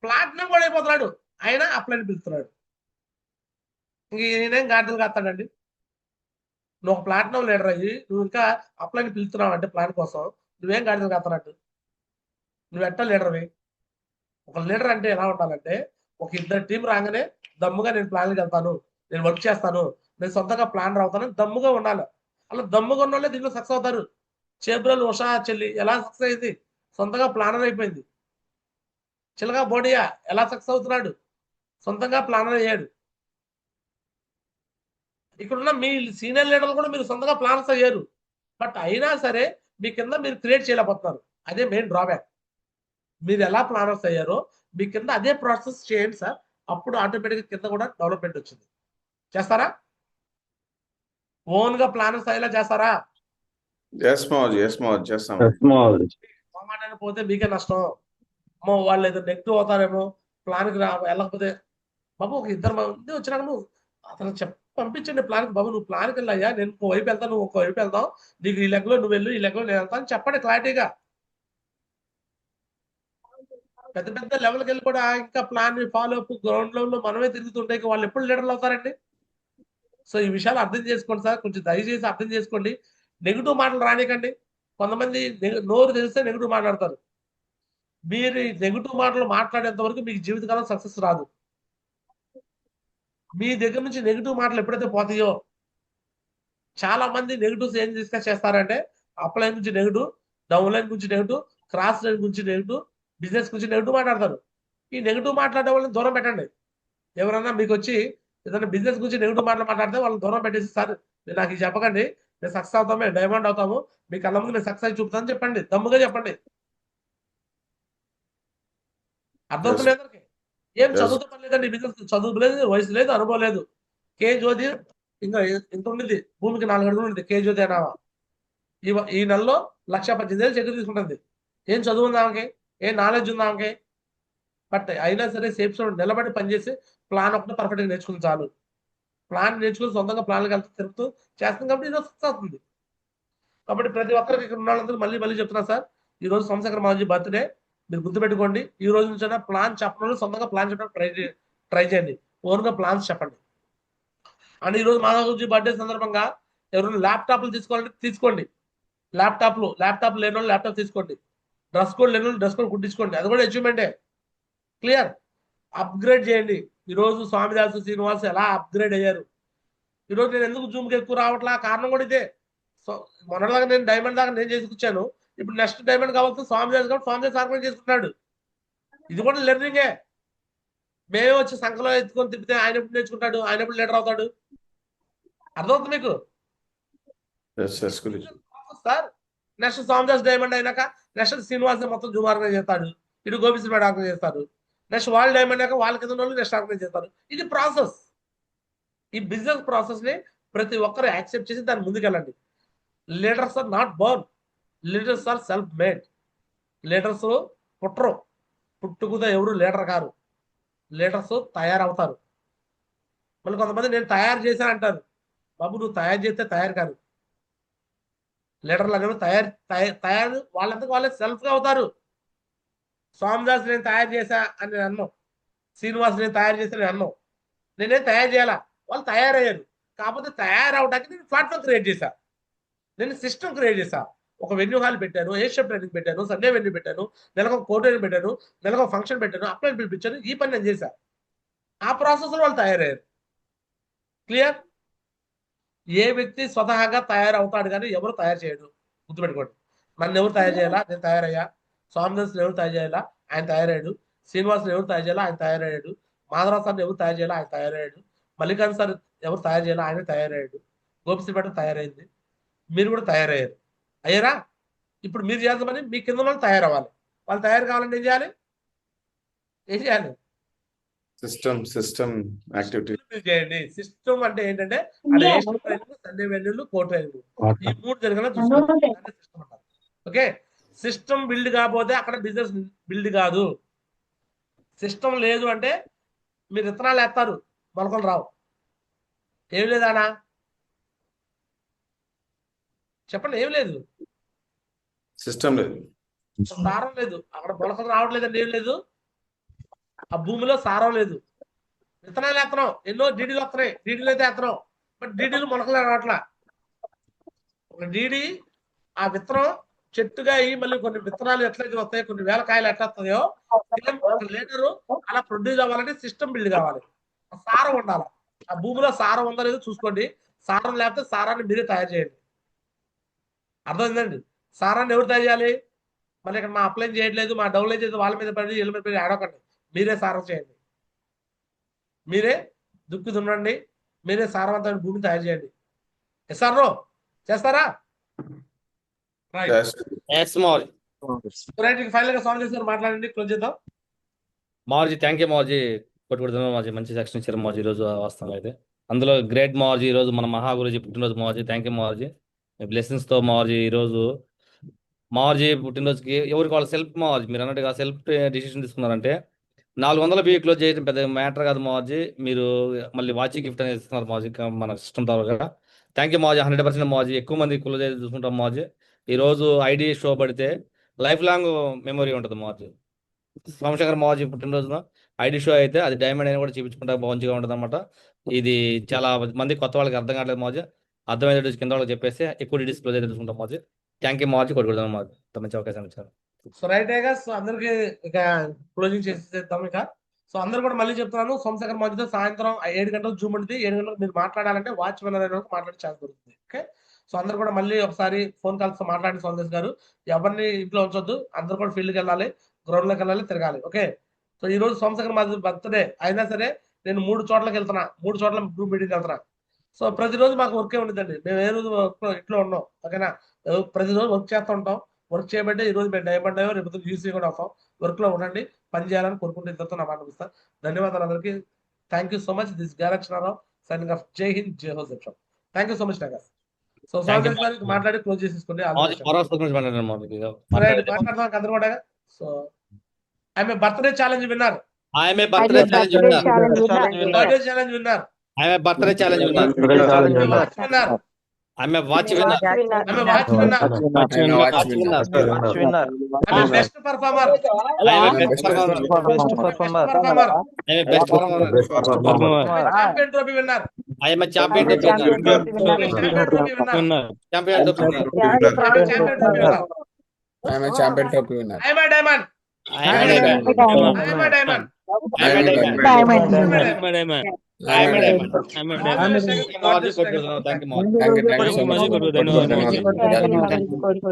ప్లాటినం కూడా అయిపోతున్నాడు, అయినా అప్లైని పిలుస్తున్నాడు. ఇంక నేనేం గాడిదలు కాస్తాడండి. నువ్వు ఒక ప్లాటినం లీడర్ అయ్యి నువ్వు ఇంకా అప్లైని పిలుస్తున్నావు అంటే ప్లాన్ కోసం నువ్వేం గాడిదలు కాస్తానట్టు? నువ్వు ఎట్ట లీడర్వి? ఒక లీడర్ అంటే ఎలా ఉండాలంటే ఒక ఇద్దరు టీం రాగానే దమ్ముగా నేను ప్లాన్కి వెళ్తాను, నేను వర్క్ చేస్తాను, నేను సొంతంగా ప్లాన్ అవుతాను దమ్ముగా ఉండాలి. అలా దమ్ముగా ఉన్న వాళ్ళే దీంట్లో సక్సెస్ అవుతారు. చేబ్రోలు ఉషా చెల్లి ఎలా సక్సెస్ అయింది? సొంతంగా ప్లానర్ అయిపోయింది. చిలగా బోడియా ఎలా సక్సెస్ అవుతున్నాడు? సొంతంగా ప్లానర్ అయ్యాడు. ఇక్కడున్న మీ సీనియర్ లీడర్లు కూడా మీరు సొంతంగా ప్లానర్స్ అయ్యారు. బట్ అయినా సరే మీ కింద మీరు క్రియేట్ చేయలేకపోతున్నారు. అదే మెయిన్ డ్రాబ్యాక్. మీరు ఎలా ప్లానర్స్ అయ్యారో మీ కింద అదే ప్రాసెస్ చేయండి సార్. అప్పుడు ఆటోమేటిక్గా కింద కూడా డెవలప్మెంట్ వచ్చింది. చేస్తారా? ఓన్ గా ప్లానర్స్ అయ్యేలా చేస్తారా? చేస్తాం. పోతే మీకే నష్టం. వాళ్ళు ఏదో నెగిటివ్ అవుతారేమో, ప్లాన్కి వెళ్ళకపోతే. బాబు ఒక ఇద్దరు మంది వచ్చినాక నువ్వు అతను పంపించండి ప్లాన్కి. బాబు నువ్వు ప్లాన్కి వెళ్ళయ్యా, నేను ఇంకో వైపు వెళ్తాను, నువ్వు ఇంకో వైపు వెళ్తావు, నీకు ఈ లెక్కలో నువ్వు వెళ్ళు, ఈ లెక్కలో నేను వెళ్తాను చెప్పండి క్లారిటీగా. పెద్ద లెవెల్కి వెళ్ళి కూడా ఇంకా ప్లాన్ ఫాలో అప్ గ్రౌండ్ లెవెల్లో మనమే తిరుగుతుంటే వాళ్ళు ఎప్పుడు లీడర్లు అవుతారండి? సో ఈ విషయాలు అర్థం చేసుకోండి సార్. కొంచెం దయచేసి అర్థం చేసుకోండి. నెగిటివ్ మాటలు రానికండి. కొంతమంది నోరు తెలిస్తే నెగిటివ్ మాట్లాడతారు. మీరు నెగిటివ్ మాటలు మాట్లాడేంత వరకు మీకు జీవితకాలం సక్సెస్ రాదు. మీ దగ్గర నుంచి నెగిటివ్ మాటలు ఎప్పుడైతే పోతాయో, చాలా మంది నెగిటివ్స్ ఏం డిస్కస్ చేస్తారంటే అప్లైన్ గురించి నెగిటివ్, డౌన్ లైన్ గురించి నెగిటివ్, క్రాస్ లైన్ గురించి నెగిటివ్, బిజినెస్ గురించి నెగిటివ్ మాట్లాడతారు. ఈ నెగిటివ్ మాట్లాడే వాళ్ళని దూరం పెట్టండి. ఎవరన్నా మీకు వచ్చి ఏదైనా బిజినెస్ గురించి నెగిటివ్ మాట్లాడితే వాళ్ళని దూరం పెట్టేసి సార్ నాకు ఇది చెప్పకండి, మేము సక్సెస్ అవుతాము, మేము డైమండ్ అవుతాము, మీ కళ్ళ ముందు మేము సక్సెస్ చూపుతామని చెప్పండి. దమ్ముగా చెప్పండి. అర్థమవుతుంది. ఏం చదువుతో పని లేదండి. బిజినెస్ చదువు లేదు, వయసు లేదు, అనుభవం లేదు. కే జ్యోతి ఇంకా ఇంత ఉండింది, భూమికి 4 అడుగులు ఉండింది. కే జ్యోతి అనావా ఈ నెలలో 1,18,000 చెక్ తీసుకుంటుంది. ఏం చదువు ఉంది ఆమెకి? ఏం నాలెడ్జ్ ఉంది ఆమెకి? బట్ అయినా సరే సేఫ్ జోన్ నిలబడి పనిచేసి ప్లాన్ ఒకటి పర్ఫెక్ట్గా నేర్చుకుని చాలు. ప్లాన్ నేర్చుకుని సొంతంగా ప్లాన్కి వెళ్తూ తిరుగుతూ చేస్తుంది కాబట్టి ఈరోజు సక్సెస్ అవుతుంది. కాబట్టి ప్రతి ఒక్కరికి ఇక్కడ ఉన్న వాళ్ళందరూ మళ్ళీ చెప్తున్నా సార్, ఈ రోజు సోమశేఖర్ మాజీ బర్త్డే. మీరు గుర్తుపెట్టుకోండి. ఈ రోజు నుంచి ప్లాన్ చెప్పడం, సొంతంగా ప్లాన్ చెప్పడం ట్రై చేయండి. ఓన్గా ప్లాన్స్ చెప్పండి. అండ్ ఈ రోజు మాధవజీ బర్త్డే సందర్భంగా ఎవరైనా ల్యాప్టాప్లు తీసుకోవాలంటే తీసుకోండి. ల్యాప్టాప్ లేని వాళ్ళు ల్యాప్టాప్ తీసుకోండి. డ్రెస్ కోడ్ లేని వాళ్ళు డ్రెస్ కోడ్ కుట్టించుకోండి. అది కూడా అచీవ్మెంటే. క్లియర్. అప్గ్రేడ్ చేయండి. ఈరోజు స్వామిదాసు, శ్రీనివాస్ ఎలా అప్గ్రేడ్ అయ్యారు. ఈరోజు నేను ఎందుకు జూమ్కి ఎక్కువ రావట్లా కారణం కూడా ఇదే. సో మొన్నలాగా నేను డైమండ్ దాకా నేను చేసుకొచ్చాను. ఇప్పుడు నెక్స్ట్ డైమండ్ కావాల్సిన స్వామిదాస్ కాబట్టి స్వామిదాస్ ఆర్గనైజ్ చేసుకుంటున్నాడు. ఇది కూడా లెర్నింగే. మేమే వచ్చి సంఖలో ఎత్తుకొని తిప్పితే ఆయన ఎప్పుడు నేర్చుకుంటాడు, ఆయన ఎప్పుడు లీడర్ అవుతాడు? అర్థమవుతుంది మీకు సార్? నెక్స్ట్ స్వామిదాస్ డైమండ్ అయినాక నెక్స్ట్ శ్రీనివాస్ మొత్తం జూమ్ ఆర్గనైజ్ చేస్తాడు, ఇటు గోపిశ్రీపేట ఆర్గనైజ్ చేస్తారు. నెక్స్ట్ వాళ్ళు డైమండ్ అయ్యాక వాళ్ళ కింద వాళ్ళు నెక్స్ట్ ఆర్గనైజ్ చేస్తారు. ఇది ప్రాసెస్. ఈ బిజినెస్ ప్రాసెస్ ని ప్రతి ఒక్కరు యాక్సెప్ట్ చేసి దాన్ని ముందుకెళ్ళండి. Leaders are not born. Leaders are self made. Leaders పుట్టరు, పుట్టుకుతో ఎవరు లీడర్ కారు, లీడర్స్ తయారవుతారు. మళ్ళీ కొంతమంది నేను తయారు చేశాను అంటారు. బాబు నువ్వు తయారు చేస్తే తయారు కాదు. లీడర్లు అనేవి తయారు వాళ్ళంతకు వాళ్ళే సెల్ఫ్గా అవుతారు. స్వామిదాస్ నేను తయారు చేశా అని నేను అన్నాం, శ్రీనివాస్ నేను తయారు చేశా నేను అన్నాం. నేనేం తయారు చేయాలా, వాళ్ళు తయారయ్యారు. కాకపోతే తయారవడానికి నేను ప్లాట్ఫామ్ క్రియేట్ చేశా, నేను సిస్టమ్ క్రియేట్ చేశా. ఒక వెన్యూ హాల్ పెట్టాను, ఏషియన్ ట్రైనింగ్ పెట్టాను, సండే వెన్యూ పెట్టాను, నెలకు ఒక కోటేని పెట్టాను, నెలకు ఒక ఫంక్షన్ పెట్టాను, అప్లైన్ పిలిపించాను. ఈ పని నేను చేశా. ఆ ప్రాసెస్లో వాళ్ళు తయారయ్యారు. క్లియర్? ఏ వ్యక్తి స్వతహాగా తయారవుతాడు కానీ ఎవరు తయారు చేయడు. గుర్తుపెట్టుకోండి. నన్ను ఎవరు తయారు చేయాలా, నేను తయారయ్యా. స్వామిదాస్ని ఎవరు తయారు చేయాలా, ఆయన తయారయ్యాడు. శ్రీనివాసుని ఎవరు తయారు చేయాలా, ఆయన తయారయ్యాడు. మాధవరావు సార్ని ఎవరు తయారు చేయాలా, ఆయన తయారయ్యాడు. మల్లికార్జున సార్ ఎవరు తయారు చేయాలా, ఆయన తయారయ్యాడు. గోపిశ్రీపేట తయారైంది. మీరు కూడా తయారయ్యారు. అయ్యారా? ఇప్పుడు మీరు చేద్దామని మీ కింద వాళ్ళు తయారవ్వాలి. వాళ్ళు తయారు కావాలంటే ఏం చేయాలి? సిస్టమ్ యాక్టివిటీ చేయండి. సిస్టమ్ అంటే ఏంటంటే అది ఏషియన్ ట్రైనింగ్, సండే వెన్యూలు, కోర్టు ట్రైనింగ్, ఈ 3 జరిగిన చూసుకోవాలి. సిస్టమ్ అంటారు. ఓకే, సిస్టమ్ బిల్డ్ కాకపోతే అక్కడ బిజినెస్ బిల్డ్ కాదు. సిస్టమ్ లేదు అంటే మీరు విత్తనాలు వేస్తారు, మొలకలు రావు. ఏం లేదానా చెప్పండి, ఏం లేదు, సిస్టమ్ లేదు, సారం లేదు, అక్కడ మొలకలు రావట్లేదండి, ఏం లేదు. ఆ భూమిలో సారం లేదు. విత్తనాలు వేస్తున్నాం, ఎన్నో డీడీలు వస్తున్నాయి, డీడీలు అయితే వేస్తున్నాం, బట్ డీడీలు మొలకలు రావట్లా. ఒక డీడీ ఆ విత్తనం చెట్టుగా అయ్యి మళ్ళీ కొన్ని విత్తనాలు ఎట్లయితే వస్తాయి, కొన్ని వేల కాయలు ఎట్లా వస్తాయో, లీటరు అలా ప్రొడ్యూస్ అవ్వాలంటే సిస్టమ్ బిల్డ్ కావాలి. సారం ఉండాలి. ఆ భూమిలో సారం ఉందో లేదో చూసుకోండి. సారం లేకపోతే సారాన్ని మీరే తయారు చేయండి. అర్థమైందండి? సారాన్ని ఎవరు తయారు చేయాలి? మళ్ళీ ఇక్కడ మా అప్లై చేయట్లేదు, మా డౌన్లోడ్ చేసి వాళ్ళ మీద పడి వీళ్ళ మీద పడి ఆడకండి. మీరే సారం చేయండి, మీరే దుక్కి దున్నండి, మీరే సారవంతమైన భూమిని తయారు చేయండి. ఎస్ఆర్ఓ చేస్తారా? ఫైనల్ గా స్వామి చేస్తారు, మాట్లాడండి, క్లోజ్ చేద్దాం. మాజీ థ్యాంక్ యూ మాజీ కొట్టుకుంటున్నాం మాజీ, మంచి సెక్షన్ ఇచ్చారు మాజీ ఈరోజు వాస్తవంగా అయితే. అందులో గ్రేట్ మాజీ ఈరోజు మన మహాగురుజీ పుట్టినరోజు మాజీ. థ్యాంక్ యూ మాజీ, మీ బ్లెస్సింగ్స్తో మాజీ. ఈరోజు మాజీ పుట్టినరోజుకి ఎవరికి వాళ్ళు సెల్ఫ్ మాజీ, మీరు అన్నట్టుగా సెల్ఫ్ డిసిషన్ తీసుకున్నారంటే 400 బియ్య క్లోజ్ చేయడం పెద్ద మ్యాటర్ కాదు మాజీ. మీరు మళ్ళీ వాచ్ గిఫ్ట్ అనేది ఇస్తున్నారు మాజీ మన సిస్టమ్ ద్వారా. థ్యాంక్ యూ మాజీ, 100% మాజీ. ఎక్కువ మంది క్లోజ్ అయితే చూసుకుంటాం మాజీ. ఈరోజు ఐడి షో పడితే లైఫ్ లాంగ్ మెమొరీ ఉంటుంది మాజీ. సోమశేఖర్ మాజీ పుట్టినరోజున ఐడి షో అయితే అది డైమండ్ అయినా కూడా చూపించుకుంటా మంచిగా ఉంటుంది అనమాట. ఇది చాలా మంది కొత్త వాళ్ళకి అర్థం కావట్లేదు మాజీ. అర్థమైతే కింద వాళ్ళకి చెప్పేసి ఎక్కువ డీటెయిల్స్ క్లోజ్ అయితే చూసుకుంటాం మాజీ. థ్యాంక్ యూ మాజీ, కొట్టుకుంటాం మాజీ. మంచి అవకాశం ఇచ్చారు. సో రైట్ సో అందరికి ఇక క్లోజింగ్ చేసేద్దాం ఇక. సో అందరు కూడా మళ్ళీ చెప్తున్నాను, సోమశేఖర్ మాజీతో సాయంత్రం 7 గంటలకు జూమ్ ఉంటుంది. 7 గంటలకు మీరు మాట్లాడాలంటే వాచ్మెన్ అనే మాట్లాడే ఛాన్స్ దొరుకుతుంది. ఓకే, సో అందరు కూడా మళ్ళీ ఒకసారి ఫోన్ కాల్స్ మాట్లాడి సోమశేఖర్ గారు ఎవరిని ఇంట్లో ఉంచొద్దు, అందరు కూడా ఫీల్డ్కి వెళ్ళాలి, గ్రౌండ్ లోకి వెళ్ళాలి, తిరగాలి. ఓకే, సో ఈ రోజు సోమశేఖర్ మాజీ బర్త్డే అయినా సరే నేను 3 చోట్లకి వెళ్తున్నా, 3 చోట్ల గ్రూప్ మీటింగ్ వెళ్తున్నా. సో ప్రతిరోజు మాకు వర్కే ఉండదండి, మేము ఏ రోజు ఇంట్లో ఉన్నాం. ఓకేనా, ప్రతిరోజు వర్క్ చేస్తూ ఉంటాం. వర్క్ చేయబట్టే ఈ రోజు మేము డైమండ్ అయ్యో, రేపు యూసీ కూడా అవుతాం. వర్క్ లో ఉండండి, పని చేయాలని కోరుకుంటే ఇద్దరితో నా మాట ముగిస్తాను. ధన్యవాదాలు అందరికీ. Thank you so much. This గ్యాలక్షన్ సైనింగ్ ఆఫ్. జై హింద్, జై హో జై. థ్యాంక్ యూ సో మచ్ నాగస్. సో మాట్లాడి క్లోజ్ చేసేసుకోండి. మాట్లాడదాం అందరూ కూడా. సో ఆమె బర్త్డే ఛాలెంజ్ విన్నారు, బర్త్డే ఛాలెంజ్ విన్నారు, బర్త్డే ఛాలెంజ్ విన్నారు, ఆమె వాచ్ విన్నర్, ఆమె వాచ్ విన్నర్, ఆమె best performer, champion trophy winner, ఆమె ఛాంపియన్ ట్రోఫీ విన్నర్, డైమండ్, ధన్యవాదాలు.